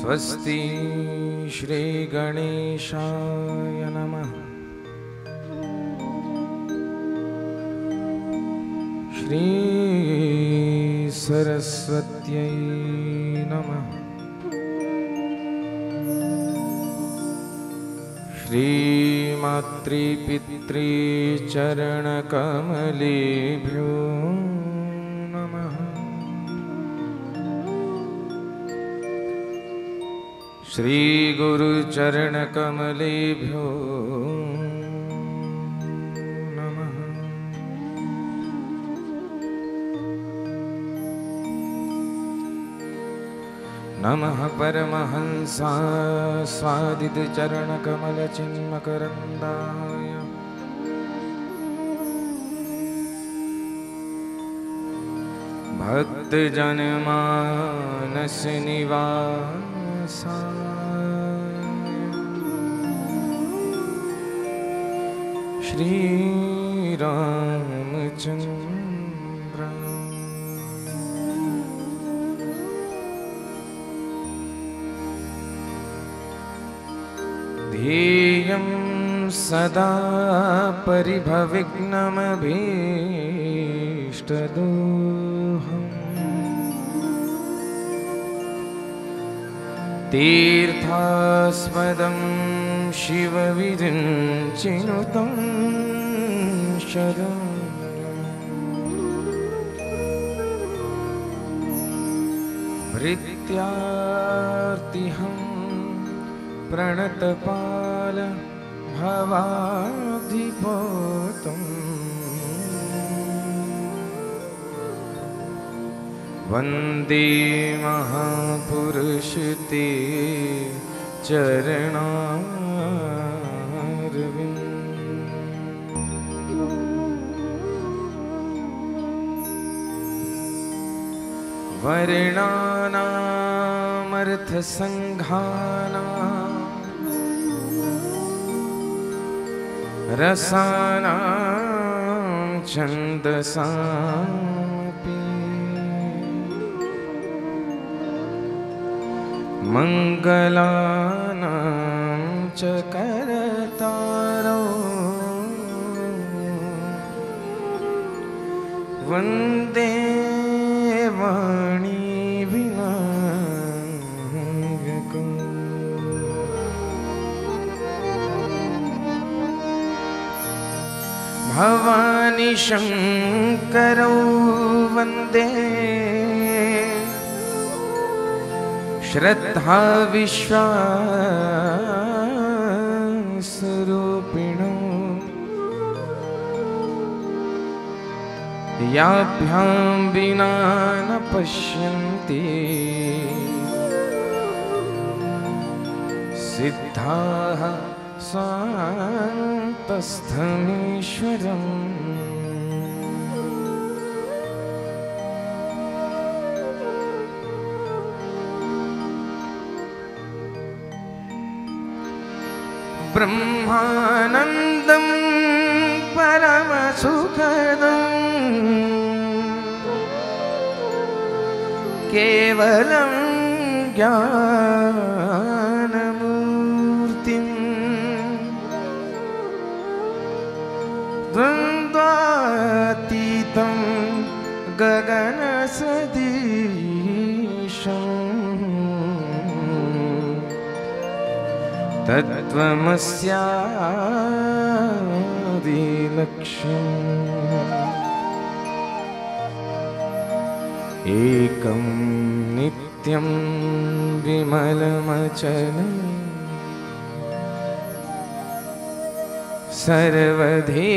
स्वस्ति श्री गणेशाय नमः। श्री सरस्वत्यै नमः। श्री मातृपितृ चरणकमलेभ्यो नमः। श्री गुरुचरणकमलेभ्यो नमः। नमः परमहंसाय स्वादितचरणकमलचिन्मकरन्दाय। भक्तजनमानसनिवासाय। श्री रामचंद्र ध्येयं सदा परिभविघ्नमभीष्टदोहम्। तीर्थास्पदं शिवविरिञ्चिनुतं भृत्यार्तिहं प्रणतपाल भवाब्धिपोतम्। वन्दे महापुरुषते चरणारविन्दम्। वर्णानामर्थसङ्घानां रसानां छन्दसामपि मङ्गलानां च करतारौ वन्दे वाणी विनायकम्। भवानी शंकरौ वन्दे श्रद्धा विश्वासरूपिणौ। याभ्यां विना न पश्यन्ति सिद्धाः स्वान्तस्थमीश्वरम्। ब्रह्मानन्दं परमसुखदम् केवलं ज्ञानमूर्तिम् द्वन्द्वातीतं गगनसदृशम् तत्त्वमस्यादिलक्ष्यम्। एकं नित्यं विमलमचलं सर्वधी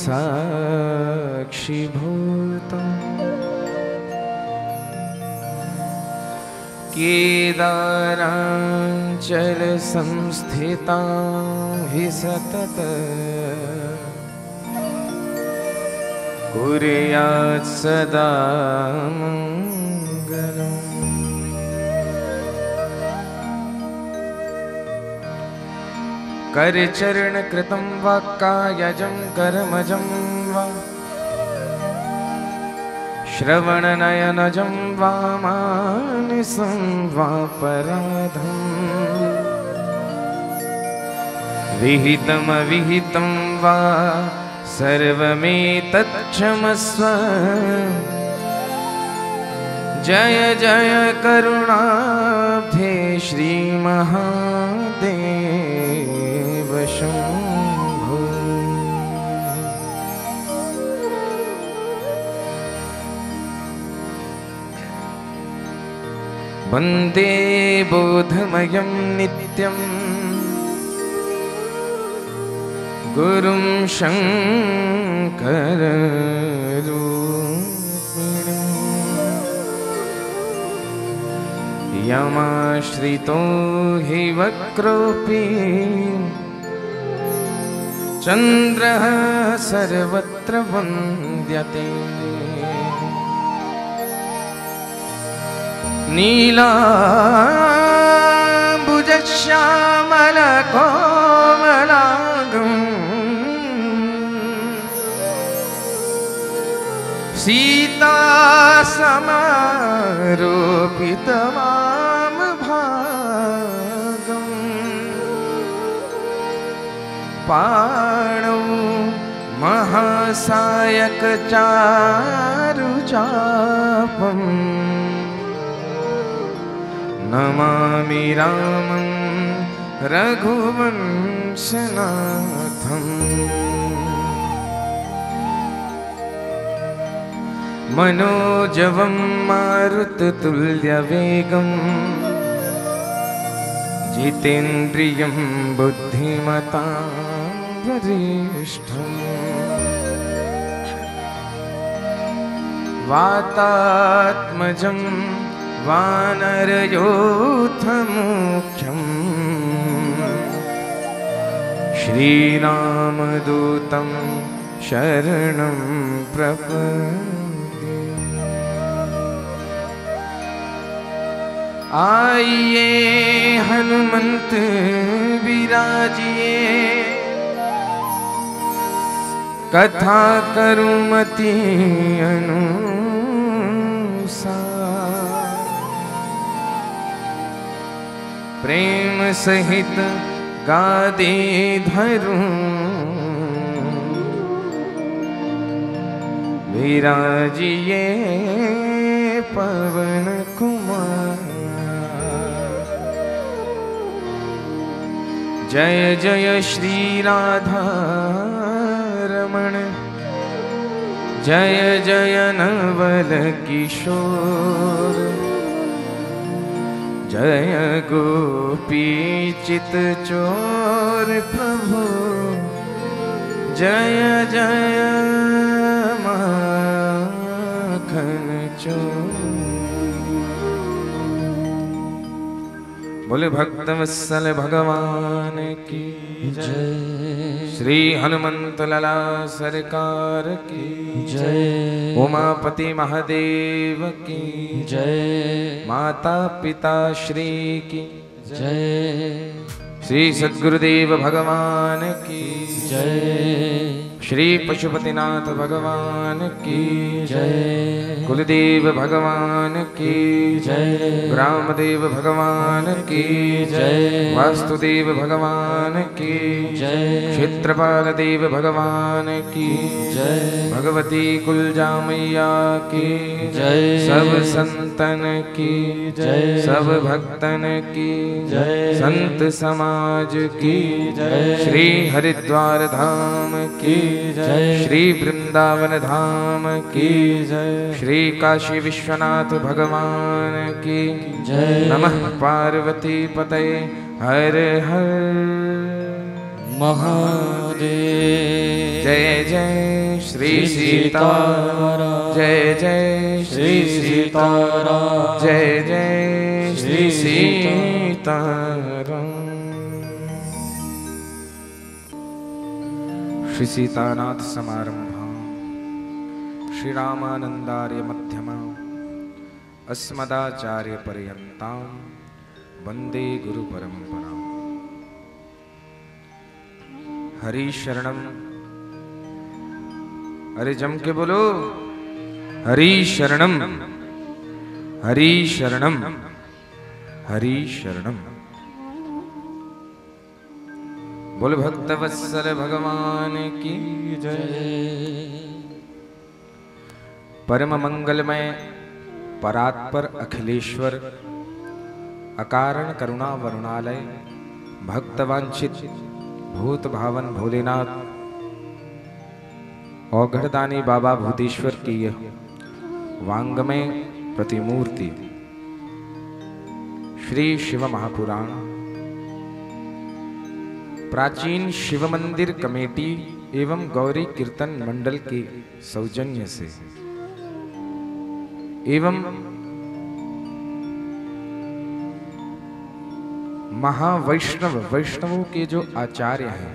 साक्षिभूतम्। केदाराञ्चलसंस्थितां हि सतत कुर्यात् सदा मङ्गलम्। करचरणकृतं वा कायजं कर्मजं वा श्रवणनयनजं वामानसं वापराधम् विहितमविहितं वा सर्वमेतत्क्षमस्व जय जय करुणाब्धे श्रीमहादेव शम्भो। वन्दे बोधमयं नित्यं गुरुं शङ्कररूपिणम् यमाश्रितो हि वक्रोऽपि चन्द्रः सर्वत्र वन्द्यते नीलाम्बुजश्यामलकोमलाङ्गम् सीतासमारोपितवामभागम् पाणौ महासायकचारुचापम् नमामि रामं रघुवंशनाथम् मनोजवं मारुततुल्यवेगं जितेन्द्रियं बुद्धिमतां वरिष्ठम् वातात्मजं वानरयोधमुख्यम् श्रीरामदूतं शरणं प्रपद्ये। आइए हनुमंत विराजिए कथा करूं मति अनुसार प्रेम सहित गादे धरूं विराजिए पवन कुमार। जय जय श्री राधा रमण जय जय नवल किशोर जय गोपी चित चोर प्रभु जय जय माखन चोर। बोले भक्तवत्सल भगवान की जय। श्री हनुमंत लाला सरकार की जय। उमापति महादेव की जय। माता पिता श्री की जय। श्री सद्गुरुदेव भगवान की जय। श्री पशुपतिनाथ भगवान की जय। कुलदेव भगवान की जय। ग्रामदेव भगवान की जय। वास्तुदेव भगवान की जय। क्षेत्रपाल देव भगवान की जय। भगवती कुलजामैया की जय। सब संतन की जय। सब भक्तन की जय। संत समाज की जय। श्री हरिद्वार धाम की जय। श्री वृंदावन धाम की जय। श्री काशी विश्वनाथ भगवान की जय। नमः पार्वती पतये हर हर महादेव। जय जय श्री सीताराम जय जय श्री सीताराम जय जय श्री सीताराम। श्री सीतानाथ समारंभा श्री रामानंदार्य मध्यमा अस्मदाचार्य पर्यंतां वंदे गुरु परंपरा। हरि शरणम। अरे जम के बोलो हरि शरणम हरि शरणम हरि शरणम। बोल भक्तवत्सल भगवान की जय। परम मंगलमय परात्पर अखिलेश्वर अकारण करुणा वरुणालय भक्तवांछित भूत भावन भोलेनाथ औघड़दानी बाबा भूतेश्वर की यह वांगमय प्रतिमूर्ति श्री शिव महापुराण प्राचीन शिव मंदिर कमेटी एवं गौरी कीर्तन मंडल के सौजन्य से एवं वैष्णवों के जो आचार्य हैं,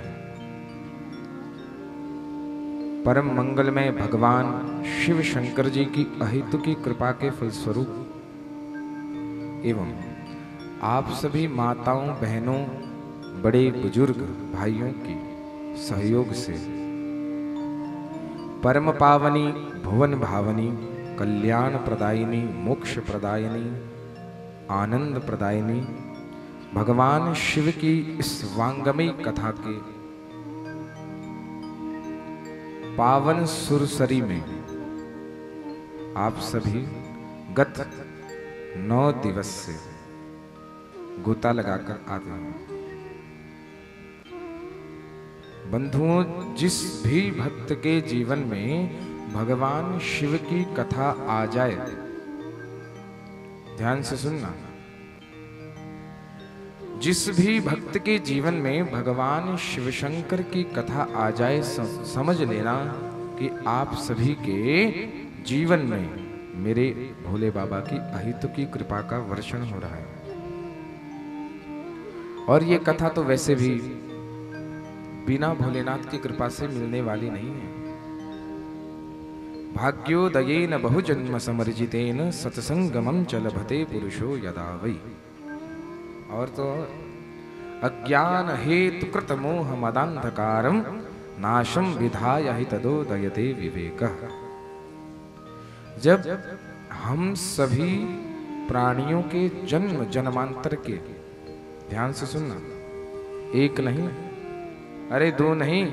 परम मंगलमय भगवान शिव शंकर जी की अहेतुकी कृपा के फलस्वरूप एवं आप सभी माताओं बहनों बड़े बुजुर्ग भाइयों की सहयोग से परम पावनी भुवन भावनी कल्याण प्रदायिनी मोक्ष प्रदायिनी आनंद प्रदायिनी भगवान शिव की इस वांगमयी कथा के पावन सुरसरी में आप सभी गत 9 दिवस से गोता लगाकर आते हैं। बंधुओं, जिस भी भक्त के जीवन में भगवान शिव की कथा आ जाए, ध्यान से सुनना, जिस भी भक्त के जीवन में भगवान शिव शंकर की कथा आ जाए, समझ लेना कि आप सभी के जीवन में मेरे भोले बाबा की अहेतुकी कृपा का वर्षण हो रहा है। और ये कथा तो वैसे भी बिना भोलेनाथ की कृपा से मिलने वाली नहीं है। भाग्योदयेन बहुजन्म समर्जितेन सत्संगमं च लभते पुरुषो यदा वै। और तो अज्ञान हेतु कृत मोह मदांधकारम नाशम विधाय हि तदोदयते विवेकः। जब हम सभी प्राणियों के जन्म जन्मांतर के, ध्यान से सुनना, एक नहीं, अरे 2 नहीं,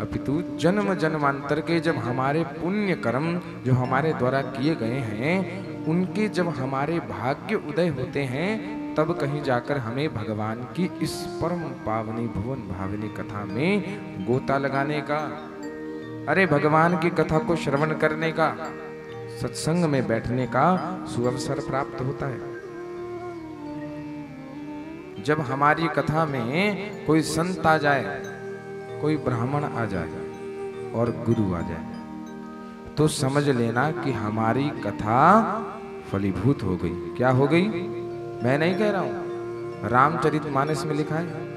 अपितु जन्म जन्मांतर के जब हमारे पुण्य कर्म जो हमारे द्वारा किए गए हैं, उनके जब हमारे भाग्य उदय होते हैं, तब कहीं जाकर हमें भगवान की इस परम पावनी भुवन भाविनी कथा में गोता लगाने का, अरे भगवान की कथा को श्रवण करने का, सत्संग में बैठने का सुअवसर प्राप्त होता है। जब हमारी कथा में कोई संत आ जाए, कोई ब्राह्मण आ जाए और गुरु आ जाए, तो समझ लेना कि हमारी कथा फलीभूत हो गई। क्या हो गई? मैं नहीं कह रहा हूं, रामचरितमानस में लिखा है।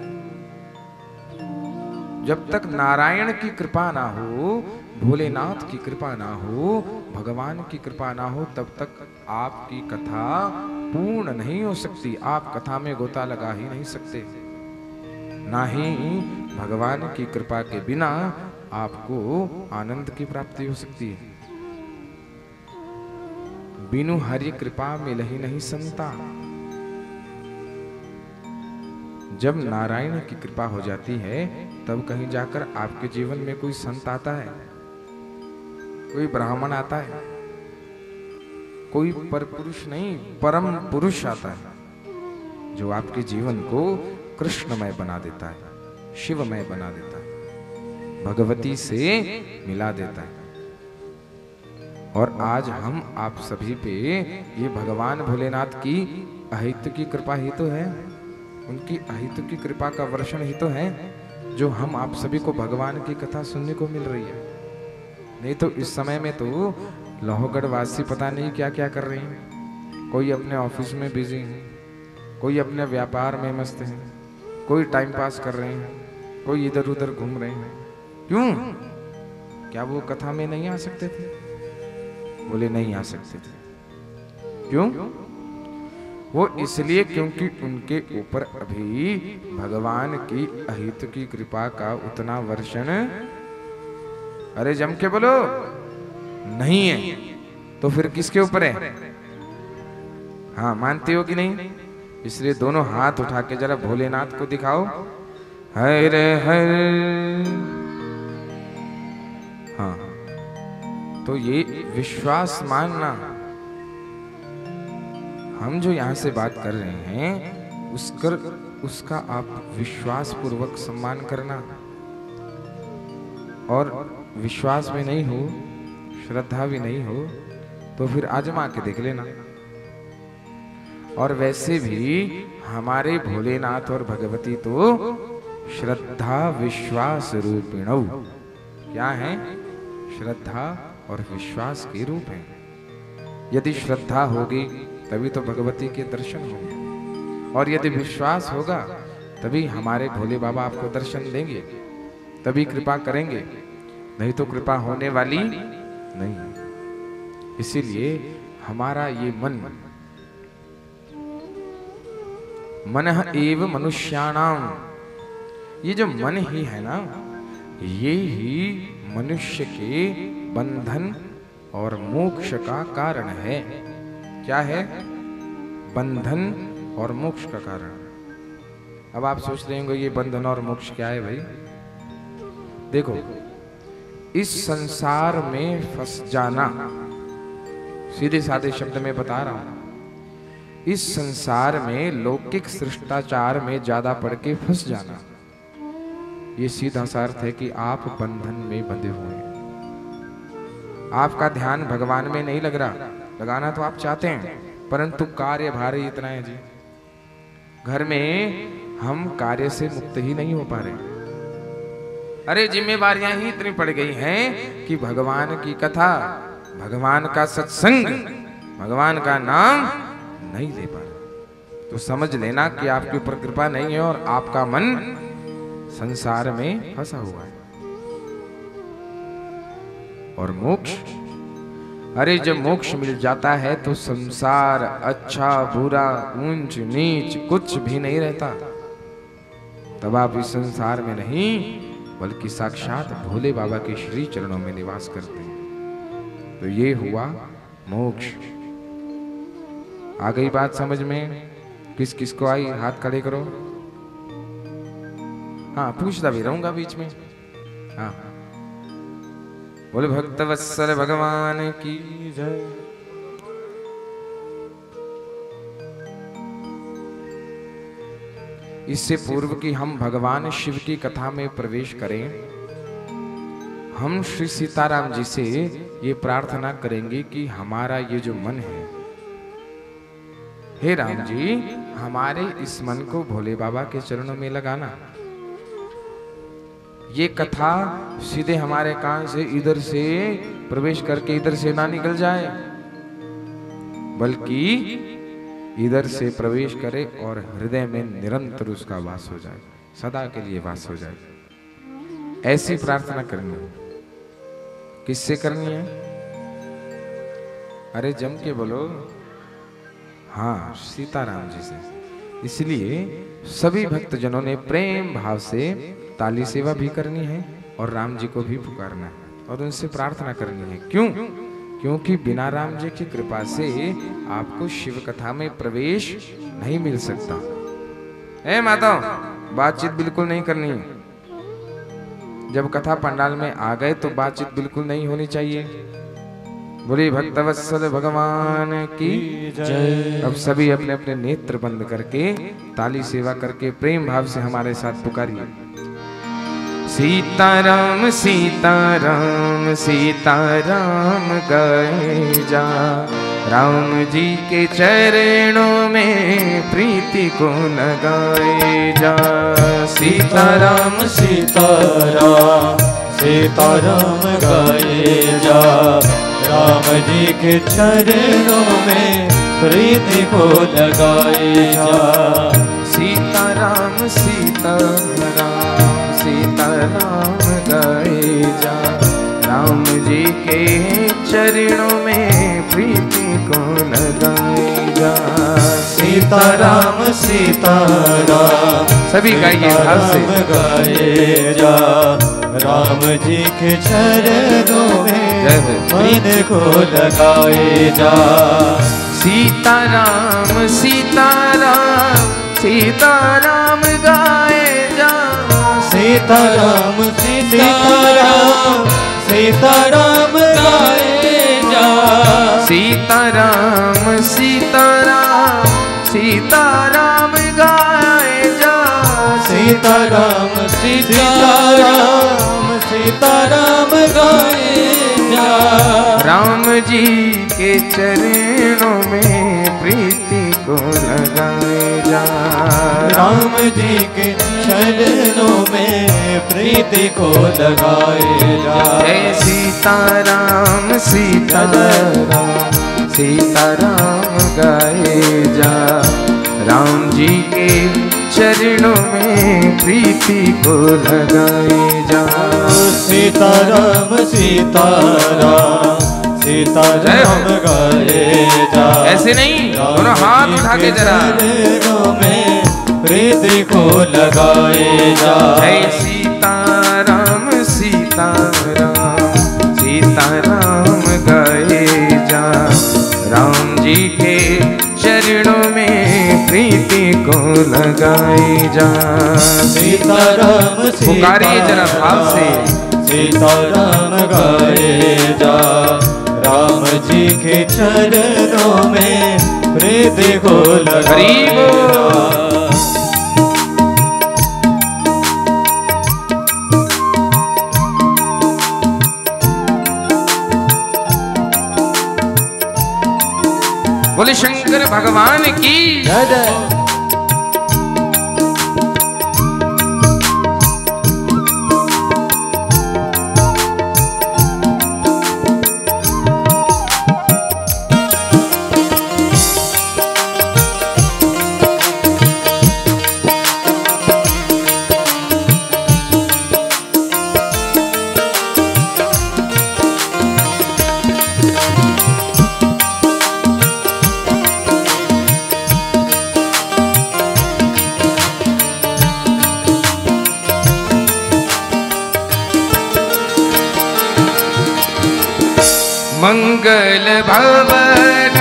जब तक नारायण की कृपा ना हो, भोलेनाथ की कृपा ना हो, भगवान की कृपा ना हो, तब तक आपकी कथा पूर्ण नहीं हो सकती। आप कथा में गोता लगा ही नहीं सकते। ना ही भगवान की कृपा के बिना आपको आनंद की प्राप्ति हो सकती है। बिनु हरि कृपा मिलहि नहीं संता। जब नारायण की कृपा हो जाती है, तब कहीं जाकर आपके जीवन में कोई संत आता है, कोई ब्राह्मण आता है, कोई परपुरुष नहीं, परम पुरुष आता है, जो आपके जीवन को कृष्णमय बना देता है, शिवमय बना देता है, भगवती से मिला देता है। और आज हम आप सभी पे ये भगवान भोलेनाथ की अहेतुकी कृपा ही तो है, उनकी अहेतुकी कृपा का वर्षण ही तो है, जो हम आप सभी को भगवान की कथा सुनने को मिल रही है। नहीं तो इस समय में तो लोहगढ़ वासी पता नहीं क्या क्या कर रहे हैं। कोई अपने ऑफिस में बिजी है, कोई अपने व्यापार में मस्त है, कोई टाइम पास कर रहे हैं, कोई इधर उधर घूम रहे हैं। क्यों? क्या वो कथा में नहीं आ सकते थे? बोले नहीं आ सकते थे। क्यों? वो इसलिए क्योंकि उनके ऊपर अभी भगवान की अहेतुकी कृपा का उतना वर्षण, अरे जम के बोलो, नहीं है। तो फिर किसके ऊपर है? हाँ, मानते हो कि नहीं? इसलिए दोनों हाथ उठा के जरा भोलेनाथ को दिखाओ, हर हर। हाँ, तो ये विश्वास मानना, हम जो यहां से बात कर रहे हैं उसका आप विश्वास पूर्वक सम्मान करना। और विश्वास में नहीं हो, श्रद्धा भी नहीं हो, तो फिर आजमा के देख लेना। और वैसे भी हमारे भोलेनाथ और भगवती तो श्रद्धा विश्वास रूपिणौ, क्या है? श्रद्धा और विश्वास के रूप हैं। यदि श्रद्धा होगी तभी तो भगवती के दर्शन होंगे, और यदि विश्वास होगा तभी हमारे भोले बाबा आपको दर्शन देंगे, तभी कृपा करेंगे, नहीं तो कृपा होने वाली नहीं। इसीलिए हमारा ये मनः एव मनुष्याणाम, ये जो मन ही है ना, ये ही मनुष्य के बंधन और मोक्ष का कारण है। क्या है? बंधन और मोक्ष का कारण। अब आप सोच रहे होंगे ये बंधन और मोक्ष क्या है भाई? देखो, इस संसार में फंस जाना, सीधे साधे शब्द में बता रहा हूं, इस संसार में लौकिक शिष्टाचार में ज्यादा पड़ के फंस जाना, ये सीधा सा अर्थ है कि आप बंधन में बंधे हुए हैं। आपका ध्यान भगवान में नहीं लग रहा, लगाना तो आप चाहते हैं, परंतु कार्य भारी इतना है जी, घर में हम कार्य से मुक्त ही नहीं हो पा रहे। अरे जिम्मेवारियां ही इतनी पड़ गई हैं कि भगवान की कथा, भगवान का सत्संग, भगवान का नाम नहीं ले पा रहे। तो समझ लेना कि आपके ऊपर कृपा नहीं है और आपका मन संसार में फंसा हुआ है। और मोक्ष, अरे जब मोक्ष मिल जाता है तो संसार अच्छा बुरा ऊंच नीच कुछ भी नहीं रहता। तब आप इस संसार में नहीं बल्कि साक्षात भोले बाबा के श्री चरणों में निवास करते हैं। तो ये हुआ मोक्ष। आ गई बात समझ में? किस किस को आई? हाथ खड़े करो। हाँ, पूछता भी रहूंगा बीच में। हाँ, बोले भक्त वत्सल भगवान की जय। इससे पूर्व कि हम भगवान शिव की कथा में प्रवेश करें, हम श्री सीताराम जी से ये प्रार्थना करेंगे कि हमारा ये जो मन है, हे राम जी, हमारे इस मन को भोले बाबा के चरणों में लगाना। ये कथा सीधे हमारे कान से इधर से प्रवेश करके इधर से ना निकल जाए, बल्कि इधर से प्रवेश करे और हृदय में निरंतर उसका वास हो जाए, सदा के लिए वास हो जाए। ऐसी प्रार्थना करनी है। किससे करनी है? अरे जम के बोलो। हाँ, सीताराम जी से। इसलिए सभी भक्तजनों ने प्रेम भाव से ताली सेवा भी करनी है और राम जी को भी पुकारना है और उनसे प्रार्थना करनी है। क्यों? क्योंकि बिना राम जी की कृपा से आपको शिव कथा में प्रवेश नहीं मिल सकता। ए माताओं, बातचीत बिल्कुल नहीं करनी है। जब कथा पंडाल में आ गए तो बातचीत बिल्कुल नहीं होनी चाहिए। बोली भक्तवत्सल भगवान की जय। अब सभी अपने अपने नेत्र बंद करके ताली सेवा करके प्रेम भाव से हमारे साथ पुकारिए। सीताराम सीताराम सीताराम गाए जा, राम जी के चरणों में प्रीति को लगाए जा। सीताराम सीताराम सीताराम गाए जा, राम जी के चरणों में प्रीति को लगाए जा। सीताराम सीताराम सीताराम गाए जा, राम जी के चरणों में प्रीति को लगाए जा। सीताराम सीताराम सभी गाइए भाव से। गाए जा, राम जी के चरणों में जय हो। मन को लगाए जा। सीताराम सीताराम सीताराम गाए जा। सीताराम सीताराम सीताराम गाए जा। सीताराम सीताराम सीताराम गाए जा। सीताराम सीताराम सीताराम गाए जा। राम जी के चरणों में प्रीति को लगाए जा। राम जी के चरणों में प्रीति को लगाए जा। जय सीताराम सीताराम सीताराम गाए जा। राम जी के चरणों में प्रीति को लगाए जा। सीताराम सीताराम सीताराम गाए जा। ऐसे नहीं, दोनों हाथ उठा के जरा। चरणों में प्रीति को लगाए जा। जय सीताराम सीताराम सीताराम गाए जा। राम जी के चरणों में प्रीति को लगाए जा। सीताराम पुकारिए जरा भाव से। सीताराम गाए जा। राम जी के चरणों में प्रीति को लगाए जा। बोले शंकर भगवान की जय जय। मंगल भवन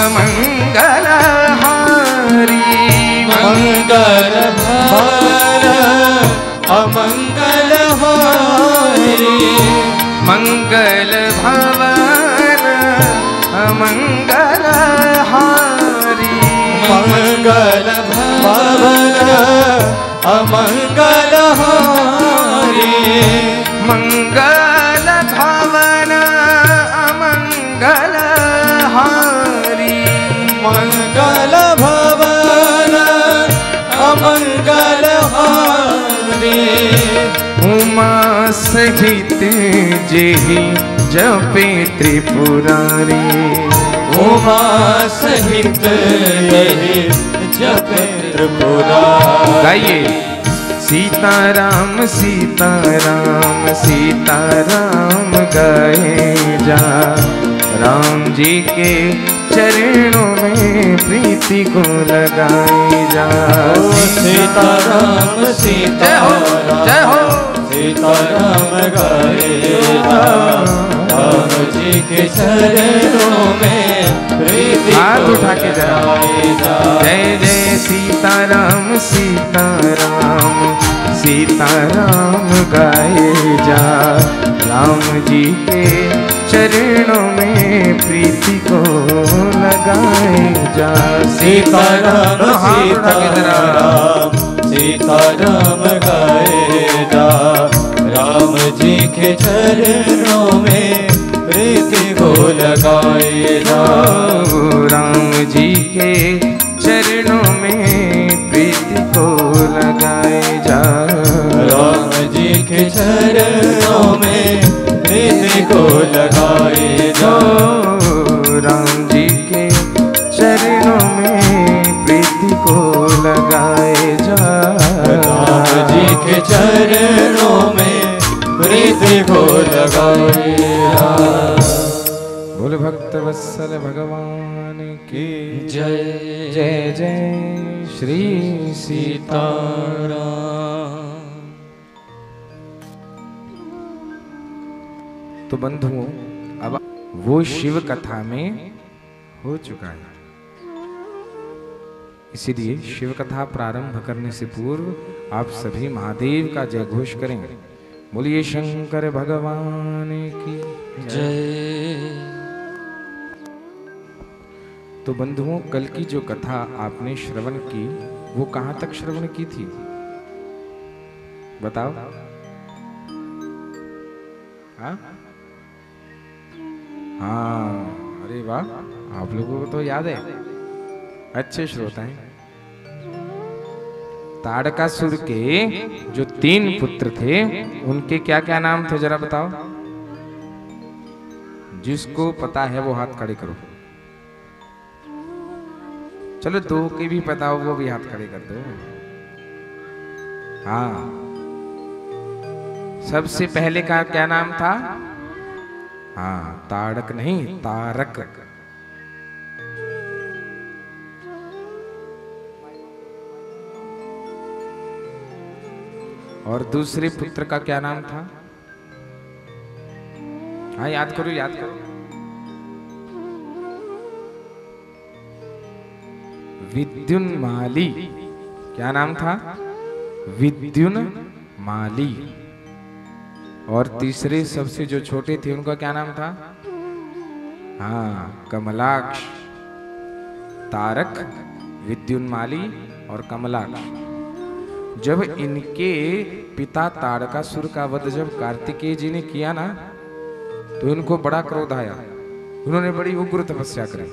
अमंगल हारी। मंगल भवन अमंगल हारी। मंगल भवन अमंगल हारी। मंगल भवन अमंगल हारी। मंगल भवन अमंगल हारी। मंगल भवन अमंगल हारी। उमा सहित जेहि जपे त्रिपुरारी। उमा सहित यही जपे त्रिपुरारी। गाइए सीताराम सीताराम सीताराम गाए जा। राम जी के चरणों में प्रीति को लगाए जा। सीताराम सीताराम जय हो सीताराम गाए जा। राम जी के चरणों में प्रीति हाथ उठा के जरा। लगाए जा। जय जय सीताराम सीताराम सीताराम गाए जा। राम जी के चरणों में प्रीति को लगाए जा। सीताराम सीताराम सीताराम गाए जा। राम जी के चरणों में प्रीति को लगाए जा। राम जी के चरणों में प्रीति को लगाए जा। राम जी के चरणों में प्रीति को लगाए जा। राम जी के चरणों में प्रीति को लगाए जा। राम जी के चरणों में प्रीति को लगाए जा। बोल भक्त वत्सल भगवान की जय जय जय श्री सीताराम। तो बंधुओं, अब वो शिव कथा में हो चुका है। इसीलिए शिव कथा प्रारंभ करने से पूर्व आप सभी महादेव का जय घोष करें। बोलिए शंकर भगवान की जय। तो बंधुओं, कल की जो कथा आपने श्रवण की, वो कहां तक श्रवण की थी बताओ? हाँ हाँ, अरे वाह, आप लोगों को तो याद है, अच्छे श्रोता हैं। ताड़कासुर के जो 3 पुत्र थे, उनके क्या क्या नाम थे जरा बताओ? जिसको पता है वो हाथ खड़े करो। चलो 2 के भी पता हो वो भी हाथ खड़े कर दो। हाँ, सबसे पहले का क्या नाम था? हाँ, ताड़क नहीं, तारक। और दूसरे पुत्र का क्या नाम था? हाँ, याद करो याद करो। विद्युन्माली। क्या नाम था? विद्युन्माली। और तीसरे सबसे जो छोटे थे उनका क्या नाम था? हाँ, कमलाक्ष। तारक, विद्युन्माली और कमलाक्ष। जब इनके पिता ताड़कासुर का वध जब कार्तिकेय जी ने किया ना, तो इनको बड़ा क्रोध आया। उन्होंने बड़ी उग्र तपस्या करी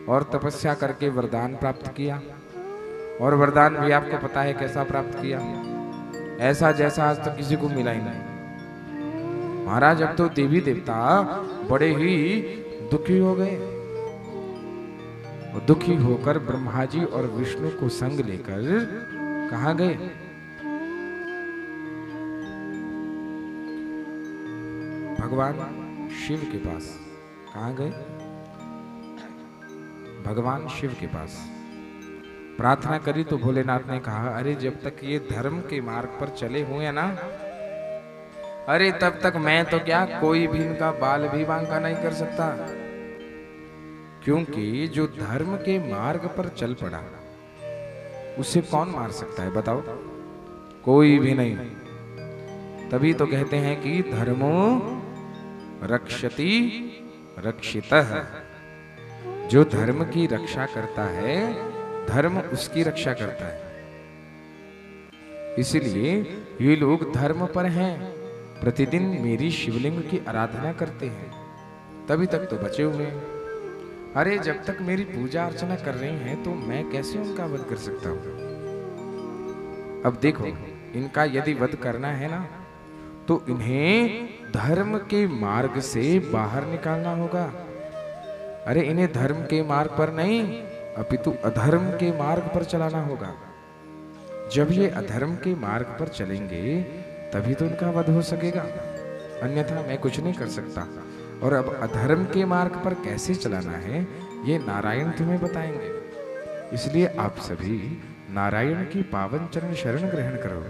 और तपस्या करके वरदान प्राप्त किया। और वरदान भी आपको पता है कैसा प्राप्त किया? ऐसा जैसा आज तक किसी को मिला ही नहीं। महाराज, अब तो देवी देवता बड़े ही दुखी हो गए। दुखी होकर ब्रह्मा जी और विष्णु को संग लेकर कहां गए? भगवान शिव के पास। कहां गए? भगवान शिव के पास प्रार्थना करी तो भोलेनाथ ने कहा, अरे जब तक ये धर्म के मार्ग पर चले हुए हैं ना, अरे तब तक मैं तो क्या, कोई भी इनका बाल भी बांका नहीं कर सकता। क्योंकि जो धर्म के मार्ग पर चल पड़ा उसे कौन मार सकता है बताओ? कोई भी नहीं। तभी तो कहते हैं कि धर्मो रक्षति रक्षितः। जो धर्म की रक्षा करता है, धर्म उसकी रक्षा करता है। इसलिए ये लोग धर्म पर हैं, प्रतिदिन मेरी शिवलिंग की आराधना करते हैं, तभी तक तो बचे हुए हैं। अरे जब तक मेरी पूजा अर्चना कर रही हैं तो मैं कैसे उनका वध कर सकता हूं? अब देखो, इनका यदि वध करना है ना, तो इन्हें धर्म के मार्ग से बाहर निकालना होगा। अरे इन्हें धर्म के मार्ग पर नहीं, अपितु अधर्म के मार्ग पर चलाना होगा। जब ये अधर्म के मार्ग पर चलेंगे तभी तो उनका वध हो सकेगा, अन्यथा मैं कुछ नहीं कर सकता। और अब अधर्म के मार्ग पर कैसे चलाना है ये नारायण तुम्हें बताएंगे। इसलिए आप सभी नारायण की पावन चरण शरण ग्रहण करो।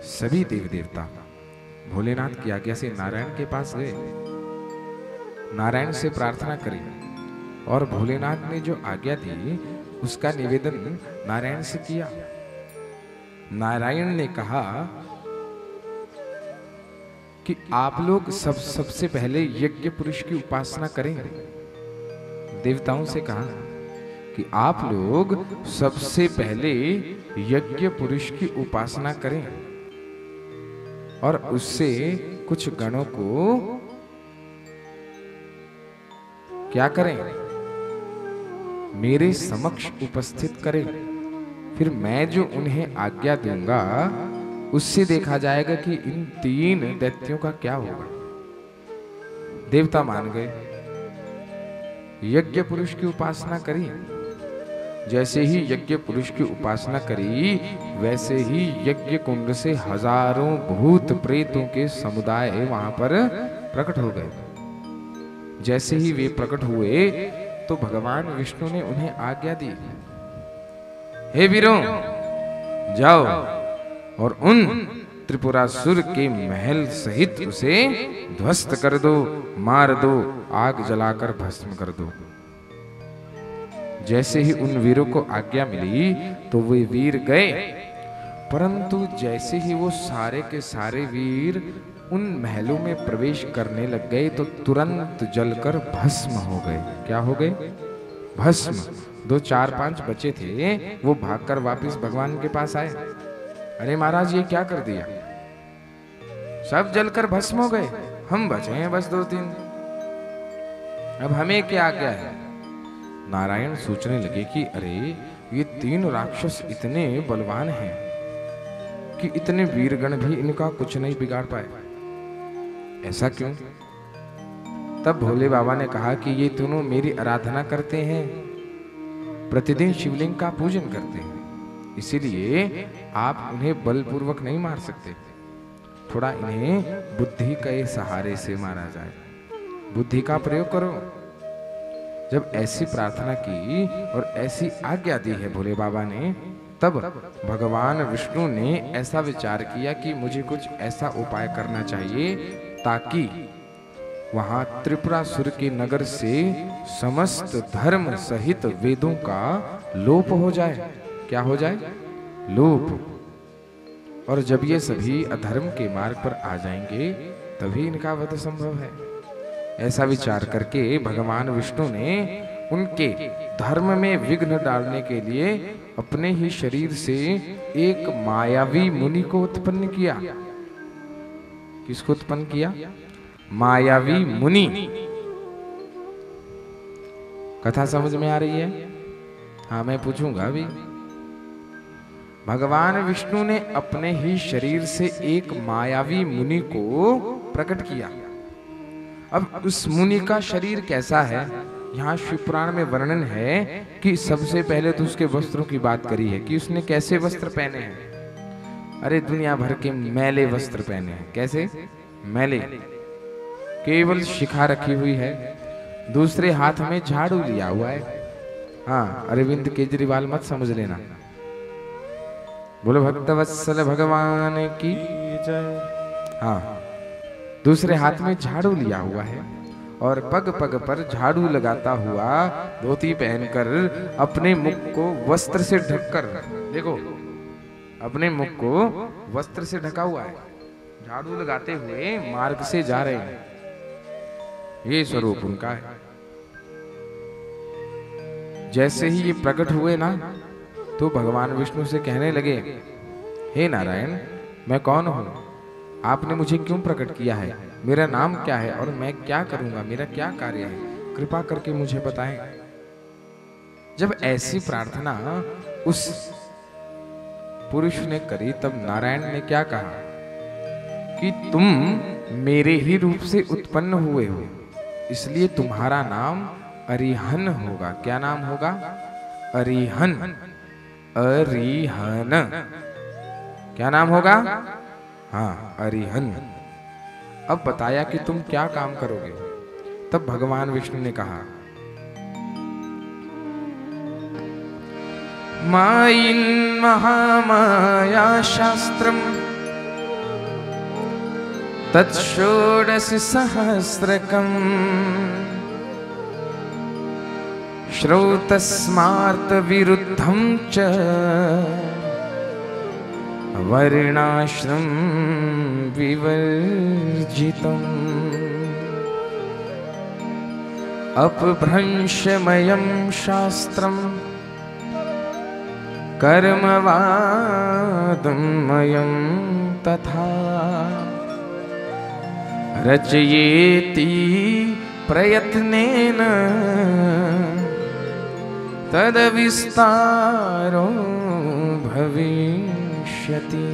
सभी देव देवता भोलेनाथ की आज्ञा से नारायण के पास गए, नारायण से प्रार्थना करी, और भोलेनाथ ने जो आज्ञा दी उसका निवेदन नारायण से किया। नारायण ने कहा कि आप लोग सबसे पहले यज्ञ पुरुष की उपासना करेंगे। देवताओं से कहा कि आप लोग सबसे पहले यज्ञ पुरुष की उपासना करें और उससे कुछ गणों को क्या करें? मेरे समक्ष उपस्थित करें। फिर मैं जो उन्हें आज्ञा दूंगा उससे देखा जाएगा कि इन 3 दैत्यों का क्या होगा। देवता मान गए, यज्ञ पुरुष की उपासना करी। जैसे ही यज्ञ पुरुष की उपासना करी, वैसे ही यज्ञ कुंड से हजारों भूत प्रेतों के समुदाय वहां पर प्रकट हो गए। जैसे ही वे प्रकट हुए तो भगवान विष्णु ने उन्हें आज्ञा दी, हे वीरों, जाओ और उन त्रिपुरासुर के महल सहित उसे ध्वस्त कर दो, मार दो, आग जलाकर भस्म कर दो। जैसे ही उन वीरों को आज्ञा मिली तो वे वीर गए, परंतु जैसे ही वो सारे के सारे वीर उन महलों में प्रवेश करने लग गए तो तुरंत जलकर भस्म हो गए। क्या हो गए? भस्म। 2, 4, 5 बचे थे, वो भागकर वापस भगवान के पास आए। अरे महाराज ये क्या कर दिया? सब जलकर भस्म हो गए, हम बचे हैं बस 2-3, अब हमें क्या आज्ञा है? नारायण सोचने लगे कि अरे ये 3 राक्षस इतने बलवान हैं कि इतने वीरगण भी इनका कुछ नहीं बिगाड़ पाए, ऐसा क्यों? तब भोले बाबा ने कहा कि ये दोनों मेरी आराधना करते हैं, प्रतिदिन शिवलिंग का पूजन करते हैं, इसीलिए आप उन्हें बलपूर्वक नहीं मार सकते, थोड़ा इन्हें बुद्धि के सहारे से मारा जाए, बुद्धि का प्रयोग करो। जब ऐसी प्रार्थना की और ऐसी आज्ञा दी है भोले बाबा ने, तब भगवान विष्णु ने ऐसा विचार किया कि मुझे कुछ ऐसा उपाय करना चाहिए ताकि वहां त्रिपुरासुर के नगर से समस्त धर्म सहित वेदों का लोप हो जाए। क्या हो जाए? लोप। और जब ये सभी अधर्म के मार्ग पर आ जाएंगे तभी इनका वध संभव है। ऐसा विचार करके भगवान विष्णु ने उनके धर्म में विघ्न डालने के लिए अपने ही शरीर से एक मायावी मुनि को उत्पन्न किया। किसको उत्पन्न किया? मायावी मुनि। कथा समझ में आ रही है? हाँ, मैं पूछूंगा अभी। भगवान विष्णु ने अपने ही शरीर से एक मायावी मुनि को प्रकट किया। अब उस मुनि का शरीर कैसा है, यहाँ शिव पुराण में वर्णन है कि सबसे पहले तो उसके वस्त्रों की बात करी है कि उसने कैसे वस्त्र पहने हैं। अरे दुनिया भर के मैले वस्त्र पहने हैं। कैसे मैले? केवल शिखा रखी हुई है, दूसरे हाथ में झाड़ू लिया हुआ है। हाँ, अरविंद केजरीवाल मत समझ लेना। बोलो भक्तवत्सल भगवान की जय। हाँ, दूसरे हाथ में झाड़ू लिया हुआ है और पग पग पर झाड़ू लगाता हुआ धोती पहनकर अपने मुख को वस्त्र से ढककर, देखो अपने मुख को वस्त्र से ढका हुआ है, झाड़ू लगाते हुए मार्ग से जा रहे हैं। ये स्वरूप उनका है। जैसे ही ये प्रकट हुए ना, तो भगवान विष्णु से कहने लगे, हे नारायण, मैं कौन हूं? आपने मुझे क्यों प्रकट किया है? मेरा नाम क्या है और मैं क्या करूंगा? मेरा क्या कार्य है? कृपा करके मुझे बताएं। जब ऐसी प्रार्थना उस पुरुष ने करी, तब नारायण ने क्या कहा कि तुम मेरे ही रूप से उत्पन्न हुए हो, इसलिए तुम्हारा नाम अरिहन होगा। क्या नाम होगा? अरिहन। अरिहन। क्या नाम होगा? हाँ, अरिहन। अब बताया कि तुम क्या काम करोगे। तब भगवान विष्णु ने कहा, मायिन महामाया शास्त्रम तत्षोडश सहस्रकम् श्रौतस्मार्त विरुद्धं च वर्णाश्रम विवर्जितम् अपभ्रंशमयं शास्त्रं कर्मवादमयं तथा रचयेति प्रयत्नेन तद्विस्तारो भविष्यति।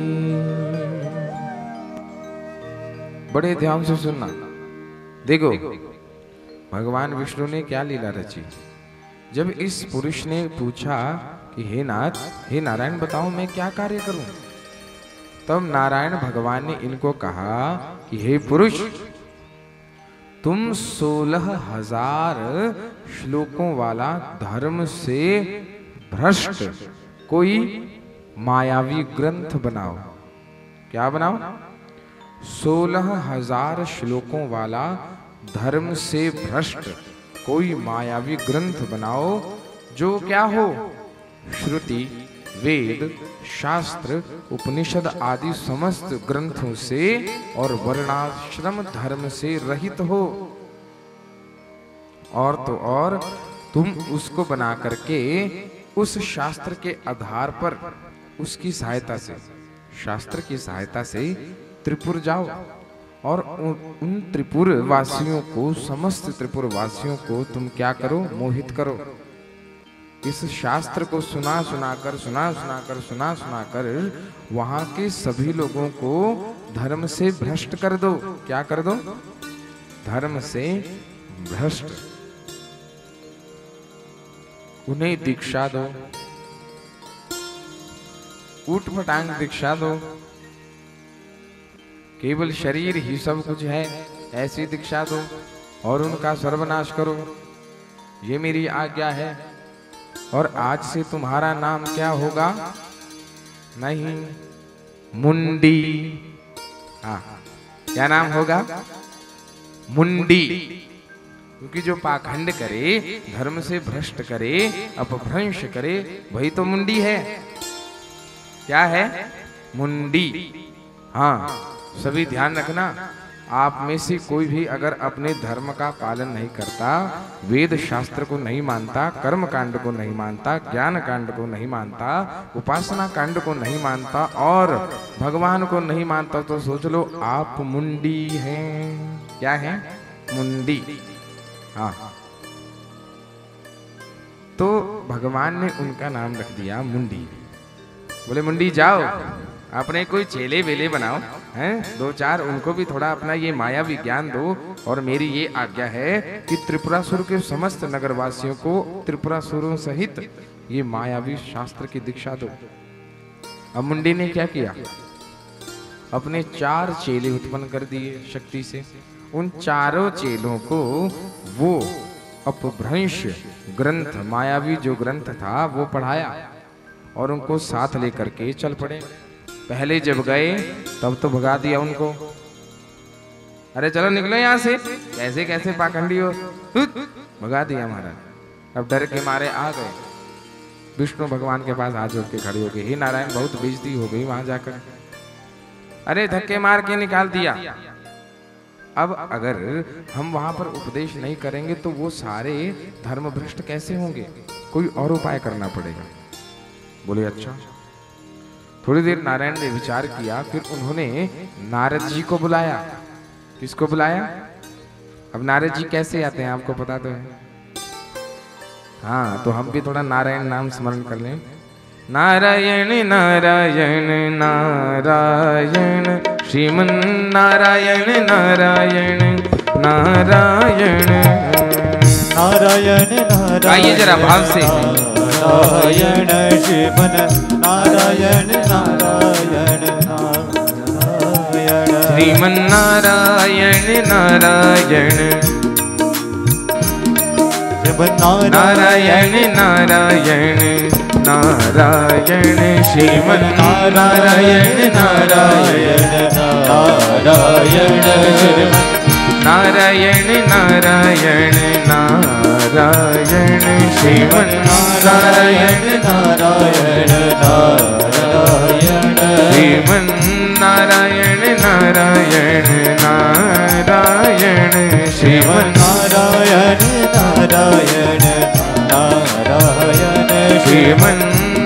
बड़े ध्यान से सुनना। देखो भगवान विष्णु ने क्या लीला रची। जब इस पुरुष ने पूछा कि हे नाथ, हे नारायण, बताओ मैं क्या कार्य करूं, तब नारायण भगवान ने इनको कहा कि हे पुरुष, तुम 16,000 श्लोकों वाला धर्म से भ्रष्ट कोई मायावी ग्रंथ बनाओ। क्या बनाओ? 16,000 श्लोकों वाला धर्म से भ्रष्ट कोई मायावी ग्रंथ बनाओ जो क्या हो? श्रुति, वेद, शास्त्र, उपनिषद आदि समस्त ग्रंथों से और वर्णाश्रम धर्म से रहित हो। और तो और तुम उसको बना करके उस शास्त्र के आधार पर उसकी सहायता से, शास्त्र की सहायता से त्रिपुर जाओ और उन त्रिपुर वासियों को, समस्त त्रिपुर वासियों को तुम क्या करो? मोहित करो। इस शास्त्र को सुना सुनाकर वहां के सभी लोगों को धर्म से भ्रष्ट कर दो। क्या कर दो? धर्म से भ्रष्ट। उन्हें दीक्षा दो, ऊट पटांग दीक्षा दो, केवल शरीर ही सब कुछ है ऐसी दीक्षा दो और उनका सर्वनाश करो। ये मेरी आज्ञा है। और आज से तुम्हारा नाम क्या होगा? नहीं, मुंडी। हाँ, क्या नाम होगा? मुंडी। क्योंकि जो पाखंड करे, धर्म से भ्रष्ट करे, अपभ्रंश करे, वही तो मुंडी है। क्या है? मुंडी। हाँ, सभी ध्यान रखना, आप में से कोई भी अगर अपने धर्म का पालन नहीं करता, वेद शास्त्र को नहीं मानता, कर्म कांड को नहीं मानता, ज्ञान कांड को नहीं मानता, उपासना कांड को नहीं मानता और भगवान को नहीं मानता, तो सोच लो आप मुंडी हैं। क्या है? मुंडी। हाँ, तो भगवान ने उनका नाम रख दिया मुंडी। बोले मुंडी जाओ, अपने कोई चेले वेले बनाओ, हैं, दो चार, उनको भी थोड़ा अपना ये माया विज्ञान दो। और मेरी ये आज्ञा है कि त्रिपुरासुर के समस्त नगरवासियों को त्रिपुरासुरों सहित ये मायावी शास्त्र की दीक्षा दो। अब मुंडी ने क्या किया? अपने 4 चेले उत्पन्न कर दिए शक्ति से। उन चारों चेलों को वो अपभ्रंश ग्रंथ, मायावी जो ग्रंथ था, वो पढ़ाया और उनको साथ लेकर के चल पड़े। पहले जब गए तब तो भगा दिया उनको। अरे चलो निकलो यहाँ से, कैसे कैसे पाखंडी हो, भगा दिया महाराज। अब डर के मारे आ गए, विष्णु भगवान के पास हाथ जोड़ के खड़े हो गए, हे नारायण, बहुत बेइज्जती हो गई वहां जाकर। अरे धक्के मार के निकाल दिया। अब अगर हम वहां पर उपदेश नहीं करेंगे तो वो सारे धर्म भ्रष्ट कैसे होंगे? कोई और उपाय करना पड़ेगा। बोले अच्छा। थोड़ी देर नारायण ने विचार किया, फिर उन्होंने नारद जी को बुलाया। किसको बुलाया? अब नारद जी कैसे आते हैं आपको पता तो है। हाँ, तो हम भी थोड़ा नारायण नाम स्मरण कर लें। नारायण नारायण नारायण, श्रीमन नारायण नारायण नारायण नारायण नारायण। आइए जरा भाव से। नारायण श्रीमन नारायण नारायण नारायण, श्रीमन नारायण नारायण, नारायण नारायण नारायण, श्रीमन नारायण नारायण नारायण, नारायण नारायण नारायण, श्रीमन नारायण नारायण नारायण, श्रीमन नारायण नारायण नारायण, श्रीमन नारायण नारायण नारायण, श्रीमन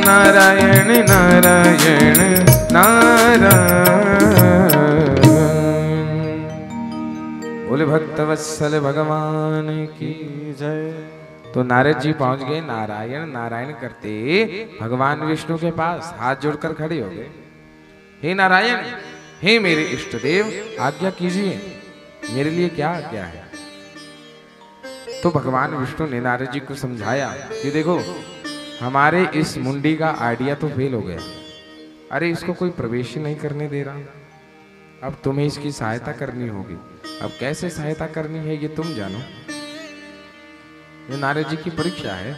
नारायण नारायण नारायण। बोले भक्तवत्सल भगवान की जय। तो नारद जी पहुंच गए नारायण नारायण करते भगवान विष्णु के पास, हाथ जोड़कर खड़े हो गए। हे नारायण, हे मेरे इष्ट देव, आज्ञा कीजिए, मेरे लिए क्या आज्ञा है? तो भगवान विष्णु ने नारद जी को समझाया कि देखो, हमारे इस मुंडी का आइडिया तो फेल हो गया। अरे इसको कोई प्रवेश ही नहीं करने दे रहा, अब तुम्हें इसकी सहायता करनी होगी। अब कैसे सहायता करनी है ये तुम जानो। ये नारद जी की परीक्षा है।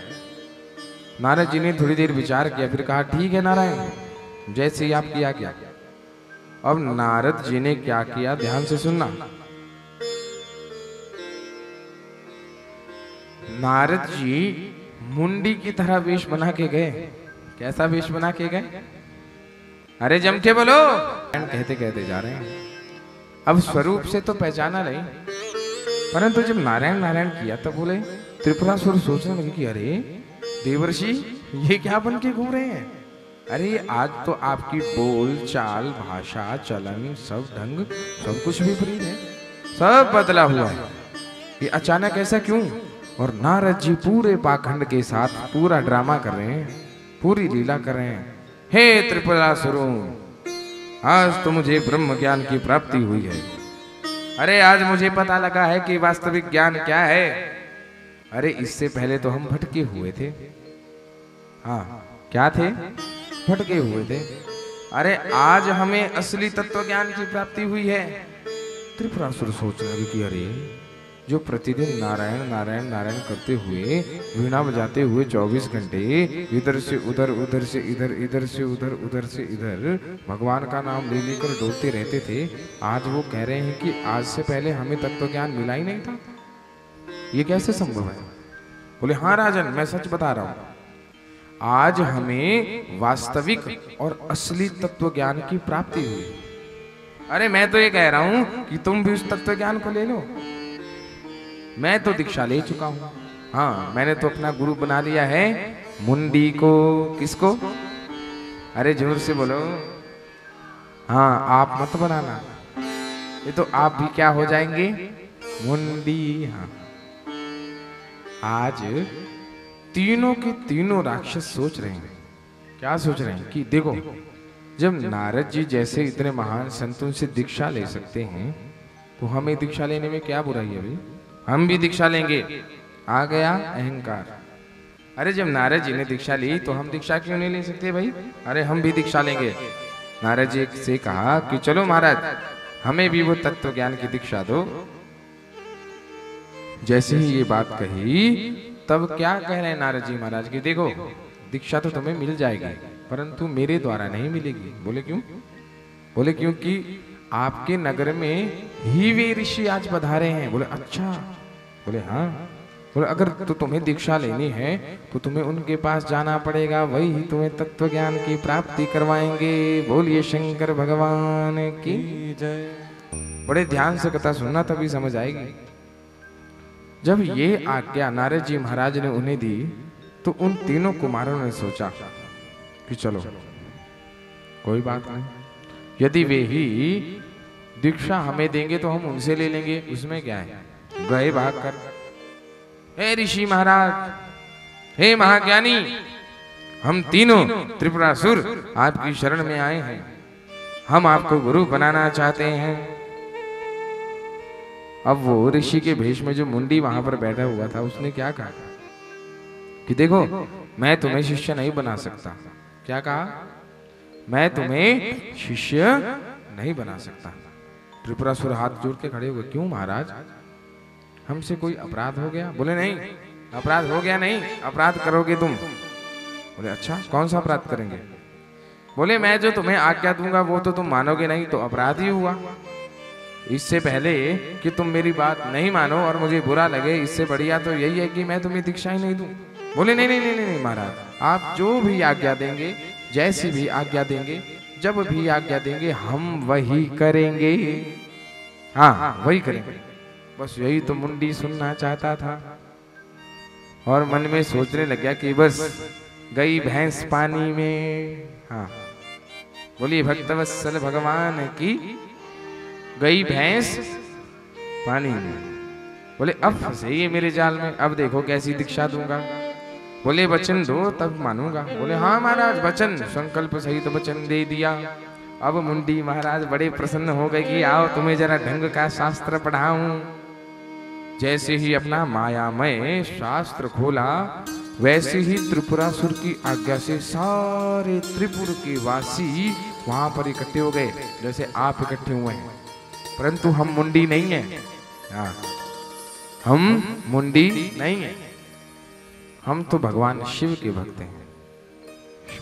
नारद जी ने थोड़ी देर विचार किया, फिर कहा ठीक है नारायण, जैसे ही आपकी आज्ञा। अब नारद जी ने क्या किया, ध्यान से सुनना। नारद जी मुंडी की तरह वेश बना के गए। कैसा वेश बना के गए? अरे जम के बोलो, कहते कहते जा रहे हैं। अब स्वरूप से तो पहचाना नहीं, परंतु जब नारायण नारायण किया तब बोले, त्रिपुरासुर सोचने लगे कि अरे देवर्षि ये क्या बन के घूम रहे हैं? अरे आज तो आपकी बोल चाल भाषा चलन सब ढंग सब कुछ विपरीत है, सब बदला हुआ है। ये अचानक ऐसा क्यों? और नारद जी पूरे पाखंड के साथ पूरा ड्रामा कर रहे हैं, पूरी लीला कर रहे हैं। हे त्रिपुरासुरों, आज तो मुझे ब्रह्म ज्ञान की प्राप्ति हुई है। अरे आज मुझे पता लगा है कि वास्तविक ज्ञान क्या है। अरे इससे पहले तो हम भटके हुए थे। हाँ, क्या थे? भटके हुए थे। अरे आज हमें असली तत्व ज्ञान की प्राप्ति हुई है। त्रिपुरासुर सोचने लगे कि अरे जो प्रतिदिन नारायण नारायण नारायण करते हुए वीणा बजाते हुए 24 घंटे इधर से उधर उधर से इधर इधर से उधर उधर से इधर भगवान का नाम ले लेकर डोलते रहते थे, आज वो कह रहे हैं कि आज से पहले हमें तत्व ज्ञान मिला ही नहीं था। ये कैसे संभव है? बोले हाँ राजन, मैं सच बता रहा हूं, आज हमें वास्तविक और असली तत्व ज्ञान की प्राप्ति हुई। अरे मैं तो ये कह रहा हूं कि तुम भी उस तत्व ज्ञान को ले लो। मैं तो दीक्षा ले चुका हूं। हाँ, मैंने तो अपना गुरु बना लिया है मुंडी को। किसको? अरे जोर से बोलो। हाँ, आप मत बनाना, ये तो आप भी क्या हो जाएंगे? मुंडी। हाँ, आज तीनों के तीनों राक्षस सोच रहे हैं। क्या सोच रहे हैं? कि देखो, जब नारद जी जैसे इतने महान संतों से दीक्षा ले सकते हैं तो हमें दीक्षा लेने में क्या बुराई है भाई? हम भी दीक्षा लेंगे। आ गया अहंकार। अरे जब नारद जी ने दीक्षा ली तो हम दीक्षा क्यों नहीं ले सकते भाई? अरे हम भी दीक्षा लेंगे। नारद जी से कहा कि चलो महाराज, हमें भी वो तत्व ज्ञान की दीक्षा दो। जैसे ही ये बात कही तब क्या कह रहे हैं नारद जी महाराज की, देखो दीक्षा तो तुम्हें मिल जाएगी परंतु मेरे द्वारा नहीं मिलेगी। बोले क्यों? बोले क्योंकि आपके नगर में ही वे ऋषि आज पधारे हैं। बोले अच्छा? बोले हाँ। बोले अगर तो तुम्हें दीक्षा लेनी है तो तुम्हें उनके पास जाना पड़ेगा, वही तुम्हें तत्व ज्ञान की प्राप्ति करवाएंगे। बोलिए शंकर भगवान की जय। बड़े ध्यान से कथा सुनना, तभी समझ आएगी। जब ये आज्ञा नारद जी महाराज ने उन्हें दी तो उन तीनों कुमारों ने सोचा कि चलो कोई बात नहीं, यदि वे ही दीक्षा हमें देंगे तो हम उनसे ले लेंगे, उसमें क्या है। गए भाग कर, हे ऋषि महाराज, हे महाज्ञानी, हम तीनों त्रिपुरासुर आपकी शरण में आए हैं, हम आपको गुरु बनाना चाहते हैं। अब वो ऋषि के भेष में जो मुंडी वहां पर बैठा हुआ था उसने क्या कहा कि देखो मैं तुम्हें शिष्य नहीं बना सकता। क्या कहा? मैं तुम्हें शिष्य नहीं बना सकता। त्रिपुरासुर हाथ जोड़ के खड़े हुए, क्यों महाराज, हमसे कोई अपराध हो गया? बोले नहीं, अपराध हो गया नहीं, अपराध करोगे तुम। बोले अच्छा, कौन सा अपराध करेंगे? बोले मैं जो तुम्हें आज्ञा दूंगा वो तो तुम मानोगे नहीं, तो अपराध ही हुआ। इससे पहले कि तुम मेरी बात नहीं मानो और मुझे बुरा लगे, इससे बढ़िया तो यही है कि मैं तुम्हें दीक्षा ही नहीं दूं। बोले नहीं नहीं नहीं नहीं, नहीं महाराज, आप जो भी आज्ञा देंगे, जैसी भी आज्ञा देंगे, जब भी आज्ञा देंगे हम वही करेंगे। हाँ वही करेंगे। बस यही तो मुंडी सुनना चाहता था और मन में सोचने लग गया कि बस गई भैंस पानी में। हाँ बोलिए भक्तवत्सल भगवान की। गई भैंस पानी में। बोले अब फंसे ये मेरे जाल में, अब देखो कैसी दीक्षा दूंगा। बोले वचन दो तब मानूंगा। बोले हाँ महाराज, वचन, संकल्प सहित वचन दे दिया। अब मुंडी महाराज बड़े प्रसन्न हो गए कि आओ तुम्हें जरा ढंग का शास्त्र पढ़ाऊं। जैसे ही अपना मायामय शास्त्र खोला, वैसे ही त्रिपुरासुर की आज्ञा से सारे त्रिपुर के वासी वहां पर इकट्ठे हो गए, जैसे आप इकट्ठे हुए हैं। परंतु हम मुंडी नहीं है। हाँ, हम मुंडी नहीं है, हम तो भगवान शिव के भक्त हैं,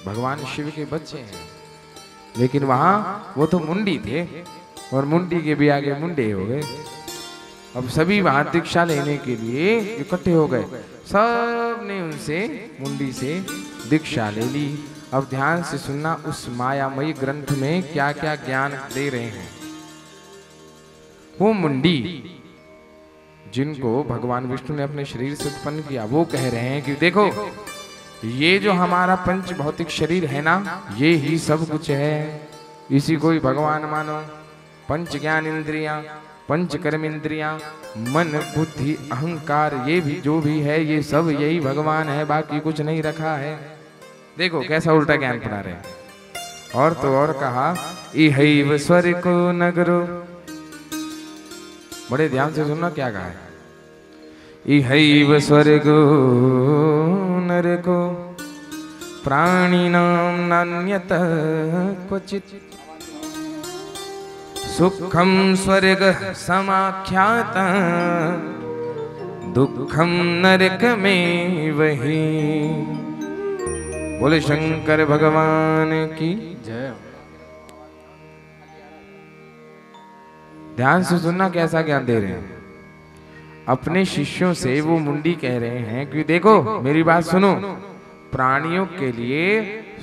भगवान शिव के बच्चे हैं। लेकिन वहां वो तो मुंडी थे और मुंडी के भी आगे मुंडे हो गए। अब सभी वहां दीक्षा लेने के लिए इकट्ठे हो गए, सब ने उनसे मुंडी से दीक्षा ले ली। अब ध्यान से सुनना, उस मायामयी ग्रंथ में क्या क्या ज्ञान दे रहे हैं। वो मुंडी जिनको भगवान विष्णु ने अपने शरीर से उत्पन्न किया, वो कह रहे हैं कि देखो ये जो हमारा पंच भौतिक शरीर है ना, ये ही सब कुछ है, इसी को ही भगवान मानो। पंच ज्ञान इंद्रियां, पंच कर्म इंद्रियां, मन बुद्धि अहंकार, ये भी जो भी है ये सब यही भगवान है, बाकी कुछ नहीं रखा है। देखो कैसा उल्टा ज्ञान पढ़ा रहे हैं। और तो और कहा, इहैव स्वर्गो नगरो, बड़े ध्यान से सुनना क्या कहा है। इहैव स्वर्गो नरको प्राणिनां नान्यतः क्वचित् सुखम स्वर्ग समाख्यातः दुखम नरक में वही। बोले शंकर भगवान की जय। ध्यान से सुनना कैसा ज्ञान दे रहे हैं। अपने शिष्यों से वो मुंडी कह रहे हैं कि देखो मेरी बात सुनो, प्राणियों के लिए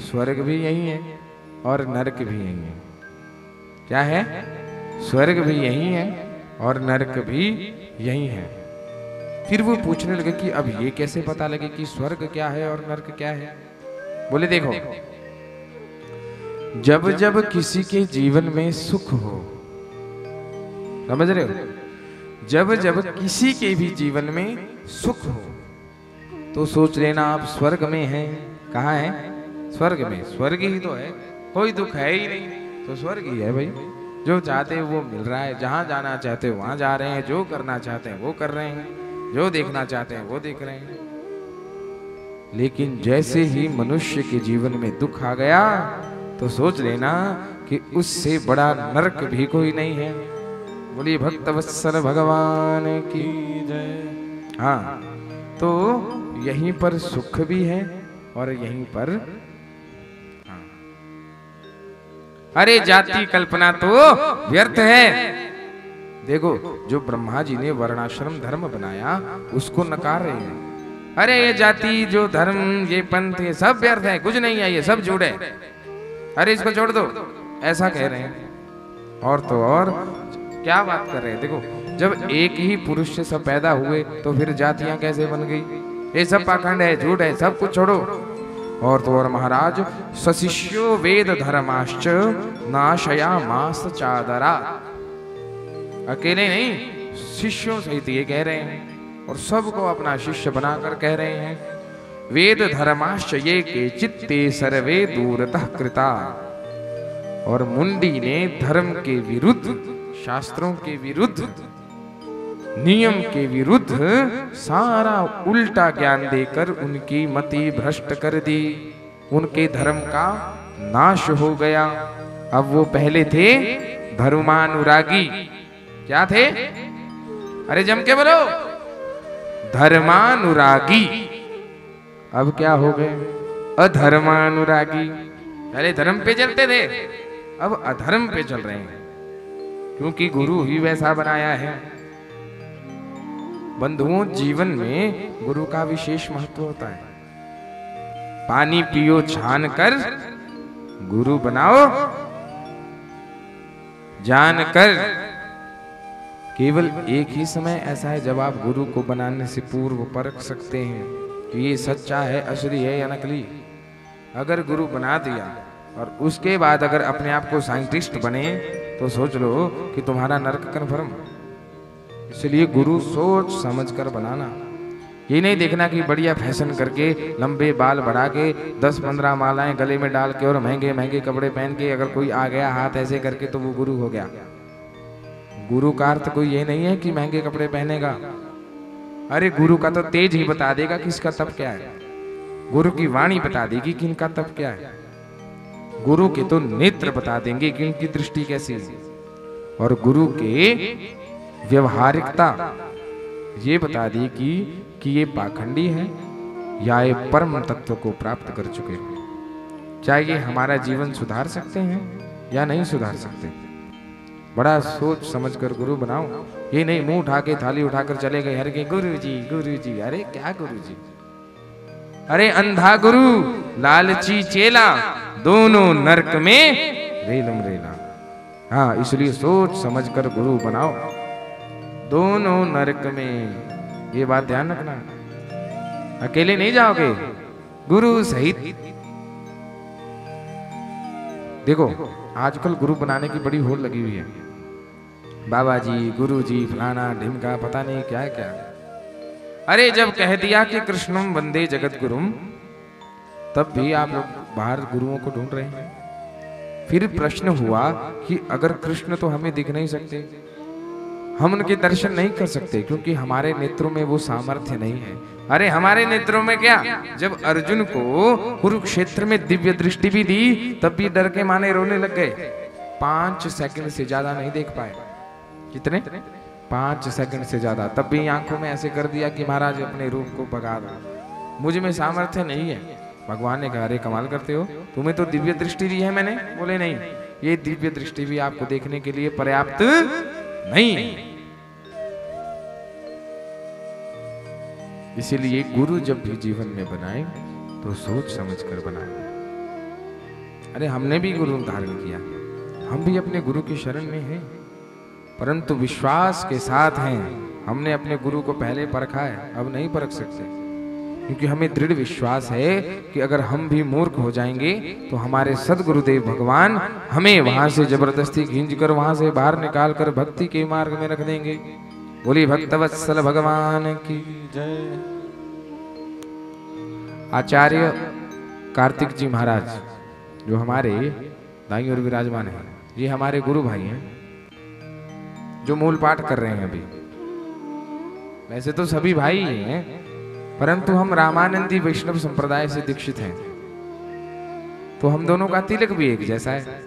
स्वर्ग भी यही है और नरक भी यही है। क्या है? स्वर्ग भी यही है और नरक भी यही है। फिर वो पूछने लगे कि अब ये कैसे पता लगे कि स्वर्ग क्या है और नरक क्या है। बोले देखो, जब जब किसी के जीवन में सुख हो, समझ रहे हो, जब जब किसी के भी जीवन में सुख हो तो सोच लेना आप स्वर्ग में हैं। कहाँ है? स्वर्ग में। स्वर्ग ही तो है, कोई दुख है ही नहीं, तो स्वर्ग ही है भाई। जो चाहते हैं वो मिल रहा है, जहां जाना चाहते हो वहां जा रहे हैं, जो करना चाहते हैं वो कर रहे हैं, जो देखना चाहते हैं वो देख रहे हैं। लेकिन जैसे ही मनुष्य के जीवन में दुख आ गया तो सोच लेना कि उससे बड़ा नरक भी कोई नहीं है। बोलिए भक्तवत्सल भगवान की जय। हाँ, तो यहीं पर सुख भी है और यहीं पर हाँ। अरे जाति कल्पना तो व्यर्थ है। देखो जो ब्रह्मा जी ने वर्णाश्रम धर्म बनाया उसको नकार रहे हैं। अरे ये जाति जो धर्म ये पंथ ये सब व्यर्थ है, कुछ नहीं है, ये सब झूठ है, अरे इसको छोड़ दो, ऐसा कह रहे हैं। और तो और क्या बात कर रहे हैं। देखो जब एक ही पुरुष से सब पैदा हुए तो फिर जातियां कैसे बन गई? ये सब पाखंड है, झूठ है, सब कुछ छोड़ो। और तो और महाराज, सशिष्यो वेद धर्माश्च नाशयामास चादरा, अकेले नहीं शिष्यों सहित ये कह रहे हैं और सबको अपना शिष्य बनाकर कह रहे हैं। वेद धर्माश्च ये के चित्ते सर्वे दूरतः कृता। और मुंडी ने धर्म के विरुद्ध, शास्त्रों के विरुद्ध, नियम के विरुद्ध सारा उल्टा ज्ञान देकर उनकी मति भ्रष्ट कर दी, उनके धर्म का नाश हो गया। अब वो पहले थे धर्मानुरागी, क्या थे? अरे जम के बोलो, धर्मानुरागी। अब क्या हो गए? अधर्मानुरागी। पहले धर्म पे चलते थे, अब अधर्म पे चल रहे हैं, क्योंकि गुरु ही वैसा बनाया है। बंधुओं, जीवन में गुरु का विशेष महत्व होता है। पानी पियो छान कर, गुरु बनाओ जान कर। केवल एक ही समय ऐसा है जब आप गुरु को बनाने से पूर्व परख सकते हैं कि ये सच्चा है, असली है या नकली। अगर गुरु बना दिया और उसके बाद अगर अपने आप को साइंटिस्ट बने तो सोच लो कि तुम्हारा नरक कन्फर्म। इसलिए गुरु सोच समझ कर बनाना। ये नहीं देखना कि बढ़िया फैशन करके लंबे बाल बढ़ा के 10-15 मालाएं गले में डाल के और महंगे महंगे कपड़े पहन के अगर कोई आ गया हाथ ऐसे करके तो वो गुरु हो गया। गुरु का अर्थ कोई ये नहीं है कि महंगे कपड़े पहनेगा। अरे गुरु का तो तेज ही बता देगा कि इसका तप क्या है। गुरु की वाणी बता देगी कि इनका तप क्या है। गुरु के तो नेत्र बता देंगे कि इनकी दृष्टि कैसी है। और गुरु के व्यवहारिकता ये बता देगी कि ये पाखंडी है या ये परम तत्व को प्राप्त कर चुके हैं। क्या ये हमारा जीवन सुधार सकते हैं या नहीं सुधार सकते? बड़ा सोच समझकर गुरु बनाओ। ये नहीं मुंह उठा के थाली उठाकर चले गए, हर के गुरु जी। अरे क्या गुरु जी? अरे अंधा गुरु लालची चेला, दोनों नरक में रेलम रेला। हाँ, इसलिए सोच समझकर गुरु बनाओ, दोनों नरक में। ये बात ध्यान रखना, अकेले नहीं जाओगे, गुरु सहित। देखो आजकल गुरु बनाने की बड़ी होड़ लगी हुई है। बाबा जी, गुरु जी, फलाना ढिमका, पता नहीं क्या है क्या। अरे जब कह दिया कि कृष्णम वंदे जगत गुरुम, तब भी आप लोग बाहर गुरुओं को ढूंढ रहे हैं। फिर प्रश्न हुआ कि अगर कृष्ण तो हमें दिख नहीं सकते, हम उनके दर्शन नहीं कर सकते क्योंकि हमारे नेत्रों में वो सामर्थ्य नहीं है। अरे हमारे नेत्रों में क्या, जब अर्जुन को कुरुक्षेत्र में दिव्य दृष्टि भी दी तब भी डर के माने रोने लग गए। 5 सेकंड से ज्यादा नहीं देख पाए। कितने? 5 सेकंड से ज्यादा। तब भी आंखों में ऐसे कर दिया कि महाराज अपने रूप को भगा दो, मुझ में सामर्थ्य नहीं है। भगवान ने कहा अरे कमाल करते हो, तुम्हें तो दिव्य दृष्टि दी है मैंने। बोले नहीं, ये दिव्य दृष्टि भी आपको देखने के लिए पर्याप्त नहीं है। इसीलिए गुरु जब भी जीवन में बनाए तो सोच समझकर बनाए। अरे हमने भी गुरु धारण किया, हम भी अपने गुरु की शरण में हैं, परंतु विश्वास के साथ हैं। हमने अपने गुरु को पहले परखा है, अब नहीं परख सकते, क्योंकि हमें दृढ़ विश्वास है कि अगर हम भी मूर्ख हो जाएंगे तो हमारे सदगुरुदेव भगवान हमें वहां से जबरदस्ती खींचकर वहां से बाहर निकाल कर भक्ति के मार्ग में रख देंगे। बोली भक्तवत्सल भगवान की जय। आचार्य कार्तिक जी महाराज जो हमारे दाई और विराजमान हैं, ये हमारे गुरु भाई हैं जो मूल पाठ कर रहे हैं अभी। वैसे तो सभी भाई हैं, परंतु हम रामानंदी वैष्णव संप्रदाय से दीक्षित हैं, तो हम दोनों का तिलक भी एक जैसा है।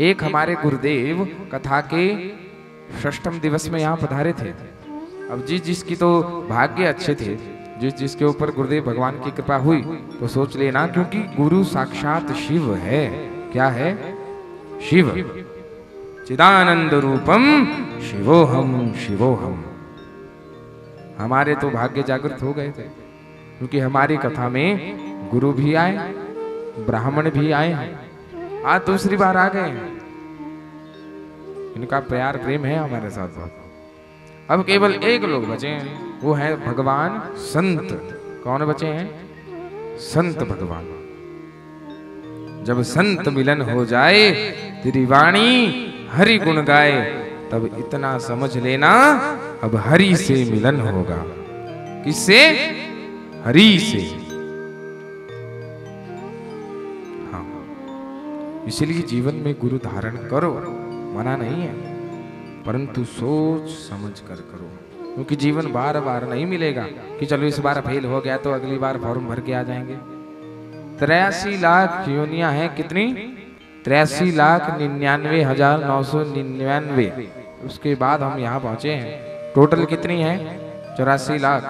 एक हमारे गुरुदेव कथा के 6ठ दिवस में यहाँ पधारे थे। अब जिसकी तो भाग्य अच्छे थे, जिसके ऊपर गुरुदेव भगवान की कृपा हुई, तो सोच लेना, क्योंकि गुरु साक्षात शिव है। क्या है? शिव। चिदानंद रूपम शिवोहम शिवोहम। हमारे तो भाग्य जागृत हो गए थे, क्योंकि हमारी कथा में गुरु भी आए, ब्राह्मण भी आए हैं, आज दूसरी बार आ गए हैं। इनका प्यार प्रेम है हमारे साथ। अब केवल एक लोग बचे हैं, वो है भगवान संत। कौन बचे हैं? संत भगवान। जब संत मिलन हो जाए, तेरी वाणी हरि गुण गाए, तब इतना समझ लेना अब हरि से मिलन होगा। किससे? हरि से। हाँ, इसलिए जीवन में गुरु धारण करो, मना नहीं है, परंतु सोच समझ कर करो, क्योंकि जीवन बार बार नहीं मिलेगा कि चलो इस बार फेल हो गया तो अगली बार फॉर्म भर के आ जाएंगे। 83 लाख योनियां हैं। कितनी? 83,99,999। उसके बाद हम यहाँ पहुंचे हैं। टोटल कितनी है? 84 लाख।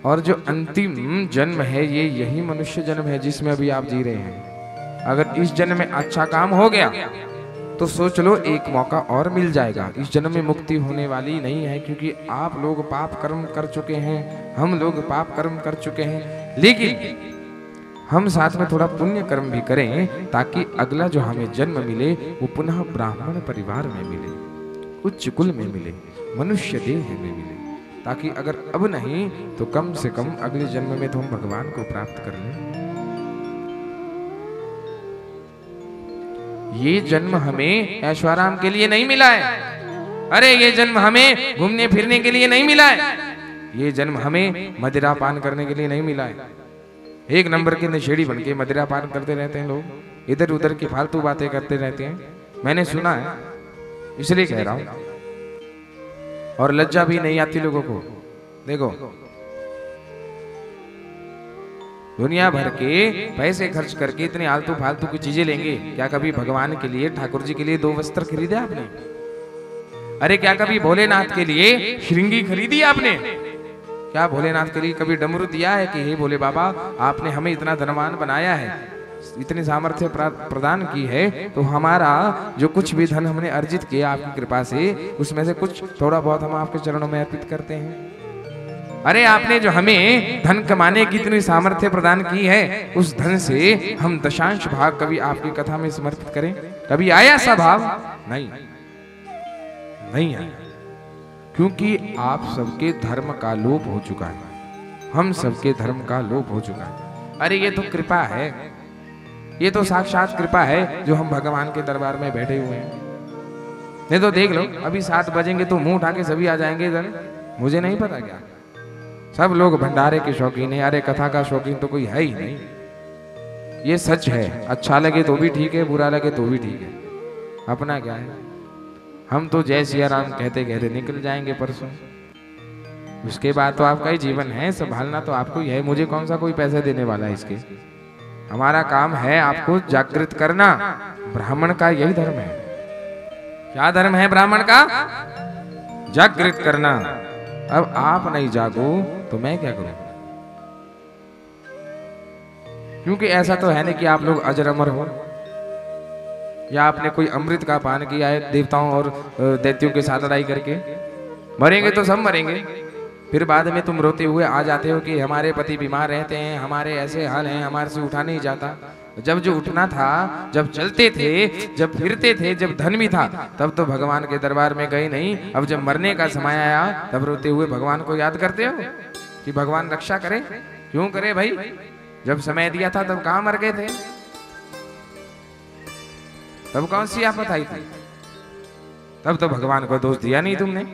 और जो अंतिम जन्म है, ये यही मनुष्य जन्म है जिसमें अभी आप जी रहे हैं। अगर इस जन्म में अच्छा काम हो गया तो सोच लो एक मौका और मिल जाएगा। इस जन्म में मुक्ति होने वाली नहीं है, क्योंकि आप लोग पाप कर्म कर चुके हैं, हम लोग पाप कर्म कर चुके हैं, लेकिन हम साथ में थोड़ा पुण्य कर्म भी करें ताकि अगला जो हमें जन्म मिले वो पुनः ब्राह्मण परिवार में मिले, उच्च कुल में मिले, मनुष्य देह में मिले, ताकि अगर अब नहीं तो कम से कम अगले जन्म में तो हम भगवान को प्राप्त कर लें। ये जन्म हमें ऐश्वर्याम के लिए नहीं मिला है। अरे ये जन्म हमें घूमने फिरने के लिए नहीं मिला है। ये जन्म हमें मदिरा पान करने के लिए नहीं मिला है। एक नंबर के नशेड़ी बन के मदिरा पान करते रहते हैं लोग, इधर उधर की फालतू बातें करते रहते हैं, मैंने सुना है, इसलिए कह रहा हूं। और लज्जा भी नहीं आती लोगों को। देखो, दुनिया भर के पैसे खर्च करके इतनी आलतू फालतू की चीजें लेंगे, क्या कभी भगवान के लिए, ठाकुर जी के लिए 2 वस्त्र खरीदे आपने? अरे क्या कभी भोलेनाथ के लिए श्रृंगी खरीदी आपने? क्या भोलेनाथ के लिए कभी डमरू दिया है कि हे भोले बाबा आपने हमें इतना धनवान बनाया है, इतनी सामर्थ्य प्रदान की है, तो हमारा जो कुछ भी धन हमने अर्जित किया आपकी कृपा से, उसमें से कुछ थोड़ा बहुत हम आपके चरणों में अर्पित करते हैं। अरे आपने जो हमें धन कमाने की इतनी सामर्थ्य प्रदान की है, उस धन से हम दशांश भाग कभी आपकी कथा में समर्पित करें। कभी आया ऐसा भाव? नहीं, नहीं आया, क्योंकि आप सबके धर्म का लोप हो चुका है, हम सबके धर्म का लोप हो चुका है। अरे ये तो कृपा है, ये तो साक्षात कृपा है जो हम भगवान के दरबार में बैठे हुए हैं। नहीं तो देख लो, अभी 7 बजेंगे तो मुंह उठा के सभी आ जाएंगे इधर। मुझे नहीं पता क्या, सब लोग भंडारे के शौकीन है, अरे कथा का शौकीन तो कोई है ही नहीं। ये सच है, अच्छा लगे तो भी ठीक है, बुरा लगे तो भी ठीक है, अपना क्या है। हम तो जय सिया राम कहते कहते निकल जाएंगे परसों, उसके बाद तो आपका ही जीवन है, संभालना तो आपको ही है। मुझे कौन सा कोई पैसे देने वाला है इसके। हमारा काम है आपको जागृत करना। ब्राह्मण का यही धर्म है। क्या धर्म है ब्राह्मण का? जागृत करना। अब आप नहीं जागो तो मैं क्या करूं? क्योंकि ऐसा तो है नहीं कि आप लोग अजर अमर हो, या आपने कोई अमृत का पान किया है देवताओं और दैत्यों के साथ लड़ाई करके। मरेंगे तो सब मरेंगे, फिर बाद में तुम रोते हुए आ जाते हो कि हमारे पति बीमार रहते हैं, हमारे ऐसे हाल हैं, हमारे से उठा नहीं जाता। जब जो उठना था, जब चलते थे, जब फिरते थे, जब धन भी था, तब तो भगवान के दरबार में गए नहीं। अब जब मरने का समय आया, तब रोते हुए भगवान को याद करते हो कि भगवान रक्षा करे। क्यों करे भाई? जब समय दिया था तब कहाँ मर गए थे? तब कौन सी आफत आई थी? तब तो भगवान को दोष दिया नहीं तुमने।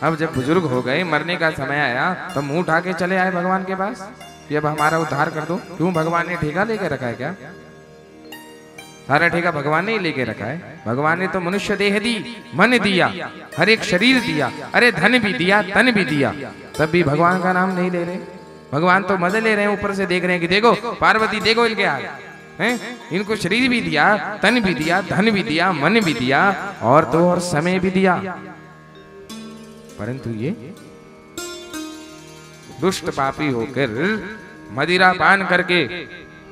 अब जब बुजुर्ग हो गए, मरने का समय आया, तब मुंह उठा के चले आए भगवान के पास कि अब हमारा उद्धार कर दो। क्यों? भगवान ने ठेका लेके रखा है क्या? सारा ठेका भगवान ने ही लेके रखा है। भगवान ने तो मनुष्य देह दी, मन दिया, हर एक शरीर दिया, अरे धन भी दिया, तन भी दिया, तब भी भगवान का नाम नहीं ले रहे। भगवान तो मजे ले रहे हैं, ऊपर से देख रहे हैं कि देखो पार्वती, देखो इनके हाल हैं, इनको शरीर भी दिया, तन भी दिया, धन भी दिया, मन भी दिया, और तो और समय भी दिया, परंतु ये दुष्ट पापी होकर मदिरा पान करके,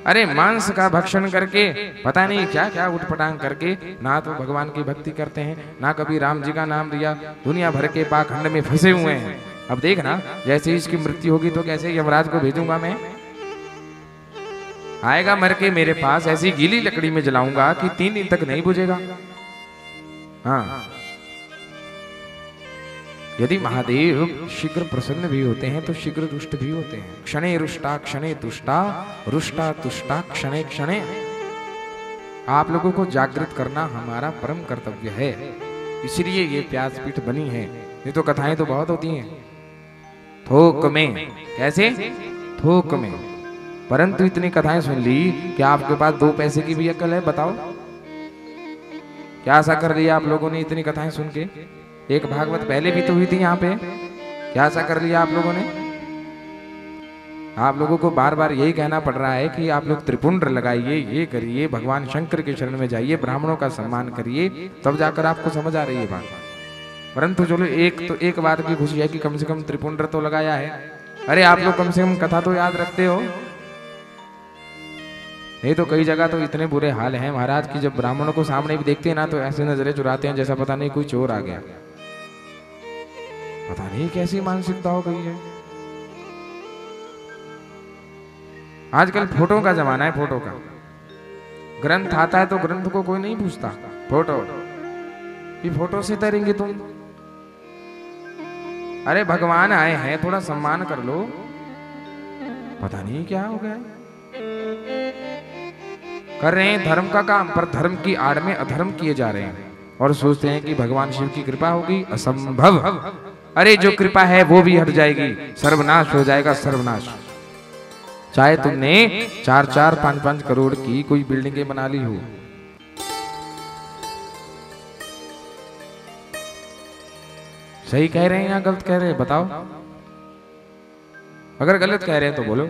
अरे मांस का भक्षण करके, पता नहीं क्या क्या उठपटांग करके, ना तो भगवान की भक्ति करते हैं, ना कभी राम जी का नाम दिया, दुनिया भर के पाखंड में फंसे हुए हैं। अब देखना, जैसे इसकी मृत्यु होगी तो कैसे यमराज को भेजूंगा मैं। आएगा मर के मेरे पास, ऐसी गीली लकड़ी में जलाऊंगा कि 3 दिन तक नहीं बुझेगा। हाँ, यदि महादेव शीघ्र प्रसन्न भी होते हैं तो शीघ्र दुष्ट भी होते हैं। क्षणे रुष्टा क्षणे तुष्टा, रुष्टा तुष्टा क्षणे क्षणे। आप लोगों को जागृत करना हमारा परम कर्तव्य है, इसलिए ये व्यासपीठ बनी है। ये तो कथाएं तो बहुत होती हैं, थोक में। कैसे? थोक में। परंतु इतनी कथाएं सुन ली, क्या आपके पास 2 पैसे की भी अकल है? बताओ, क्या आशा कर लिया आप लोगों ने इतनी कथाएं सुन के? एक भागवत पहले भी तो हुई थी यहाँ पे, क्या आशा कर लिया आप लोगों ने? आप लोगों को बार बार यही कहना पड़ रहा है कि आप लोग त्रिपुंड लगाइए, ये करिए, भगवान शंकर के शरण में जाइए, ब्राह्मणों का सम्मान करिए, तब जाकर आपको समझ आ रही है बात। परंतु चलो, एक बात की खुशी है कि कम से कम त्रिपुंड तो लगाया है। अरे आप लोग कम से कम कथा तो याद रखते हो। नहीं तो कई जगह तो इतने बुरे हाल हैं महाराज कि जब ब्राह्मणों को सामने भी देखते हैं ना, तो ऐसे नजरें चुराते हैं जैसा पता नहीं कोई चोर आ गया। पता नहीं कैसी मानसिकता हो गई है। आजकल फोटो का जमाना है, फोटो का। ग्रंथ आता है तो ग्रंथ को कोई नहीं पूछता, फोटो कि फोटो से तरेंगे तुम। अरे भगवान आए हैं, थोड़ा सम्मान कर लो। पता नहीं क्या हो गया, कर रहे हैं धर्म का काम, पर धर्म की आड़ में अधर्म किए जा रहे हैं और सोचते हैं कि भगवान शिव की कृपा होगी। असंभव। अरे जो कृपा है वो भी हट जाएगी, सर्वनाश हो जाएगा, सर्वनाश। चाहे तुमने 4-4, 5-5 करोड़ की कोई बिल्डिंगें बना ली हो, सही कह रहे हैं या गलत कह रहे हैं? बताओ। अगर गलत कह रहे हैं तो बोलो।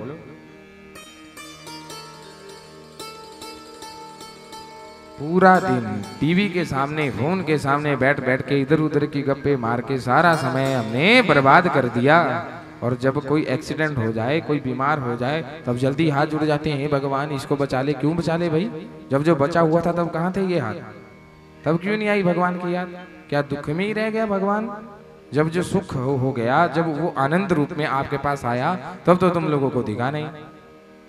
पूरा दिन टीवी के सामने, फोन के सामने बैठ बैठ के इधर उधर की गप्पे मार के सारा समय हमने बर्बाद कर दिया। और जब कोई एक्सीडेंट हो जाए, कोई बीमार हो जाए, तब जल्दी हाथ जुड़ जाते हैं, हे भगवान इसको बचा ले। क्यों बचा ले भाई? जब जो बचा हुआ था तब कहाँ थे ये हाथ? तब क्यों नहीं आई भगवान की याद? क्या दुख में ही रह गया भगवान? जब जो सुख हो गया, जब वो आनंद रूप में आपके पास आया, तब तो तुम लोगों को दिखा नहीं।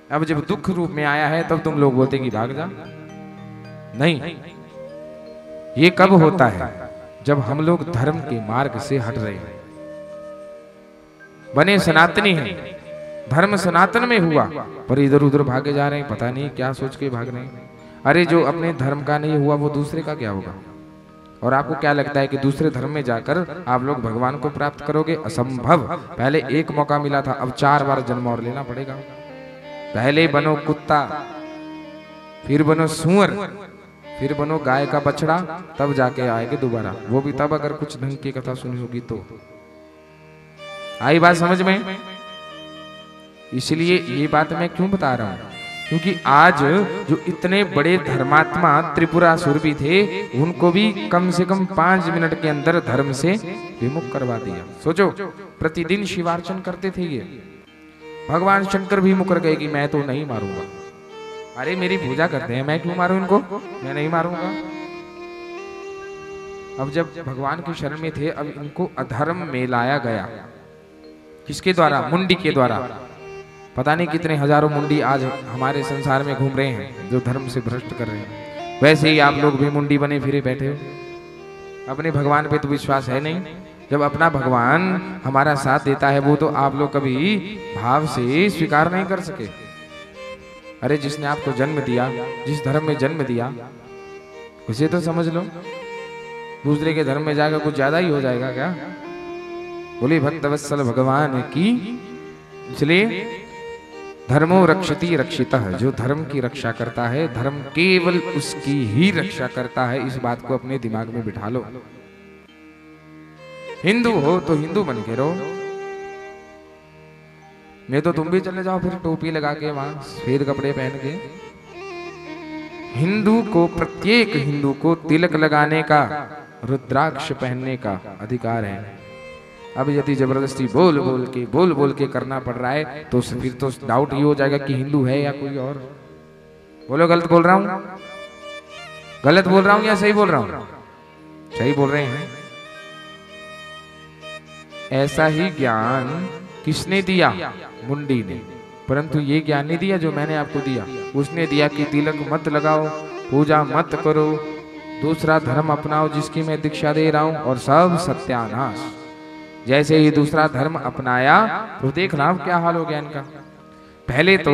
अब जब दुख रूप में आया है तब तुम लोग बोलते कि भाग जा। नहीं, ये कब होता है? जब हम लोग धर्म के मार्ग से हट रहे हैं। बने सनातनी हैं, धर्म सनातन में हुआ, पर इधर उधर भागे जा रहे हैं, पता नहीं क्या सोच के भाग रहे हैं। अरे जो अपने धर्म का नहीं हुआ वो दूसरे का क्या होगा? और आपको क्या लगता है कि दूसरे धर्म में जाकर आप लोग भगवान को प्राप्त करोगे? असंभव। पहले एक मौका मिला था, अब 4 बार जन्म और लेना पड़ेगा। पहले बनो कुत्ता, फिर बनो सूअर, फिर बनो गाय का बछड़ा, तब जाके आएंगे दोबारा। वो भी तब अगर कुछ ढंग की कथा सुनी होगी तो। आई बात समझ में? इसलिए ये बात मैं क्यों बता रहा हूं? क्योंकि आज जो इतने बड़े धर्मात्मा त्रिपुरासुर भी थे, उनको भी कम से कम 5 मिनट के अंदर धर्म से विमुख करवा दिया। सोचो, प्रतिदिन शिवार्चन करते थे ये। भगवान शंकर भी मुकर गए कि मैं तो नहीं मारूंगा। अरे मेरी पूजा करते हैं, मैं क्यों मारूं इनको? मैं नहीं मारूंगा। अब जब भगवान की शरण में थे, अब इनको अधर्म में लाया गया। किसके द्वारा? मुंडी के द्वारा। पता नहीं कितने हजारों मुंडी आज हमारे संसार में घूम रहे हैं, जो धर्म से भ्रष्ट कर रहे हैं। वैसे ही आप लोग भी मुंडी बने फिरे बैठे हो। अपने भगवान पे तो विश्वास है नहीं। जब अपना भगवान हमारा साथ देता है, वो तो आप लोग कभी भाव से स्वीकार नहीं कर सके। अरे जिसने आपको जन्म दिया, जिस धर्म में जन्म दिया, उसे तो समझ लो। दूसरे के धर्म में जाकर कुछ ज्यादा ही हो जाएगा क्या? बोले भक्तवत्सल भगवान की। इसलिए धर्मो रक्षति रक्षितः, जो धर्म की रक्षा करता है, धर्म केवल उसकी ही रक्षा करता है। इस बात को अपने दिमाग में बिठा लो। हिंदू हो तो हिंदू बन के रहो, नहीं तो तुम भी चले जाओ फिर टोपी लगा के, वहां सफेद कपड़े पहन के। हिंदू को, प्रत्येक हिंदू को तिलक लगाने का, रुद्राक्ष पहनने का अधिकार है। अब यदि जबरदस्ती बोल बोल के करना पड़ रहा है, तो फिर तो डाउट ये हो जाएगा कि हिंदू है या कोई और। बोलो, गलत बोल रहा हूं? गलत बोल रहा हूं या सही बोल रहा हूं? सही बोल रहे हैं। ऐसा ही ज्ञान किसने दिया? मुंडी ने। परंतु ये ज्ञान नहीं दिया जो मैंने आपको दिया। उसने दिया कि तिलक मत लगाओ, पूजा मत करो, दूसरा धर्म अपनाओ जिसकी मैं दीक्षा दे रहा हूं, और सब सत्यानाश। जैसे ही दूसरा धर्म अपनाया तो देखना अब क्या हाल हो गया इनका। पहले तो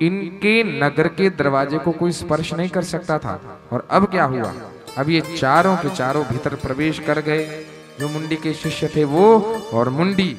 इनके नगर के दरवाजे को कोई स्पर्श नहीं कर सकता था, और अब क्या हुआ? अब ये चारों के चारों भीतर प्रवेश कर गए। जो मुंडी के शिष्य थे वो, और मुंडी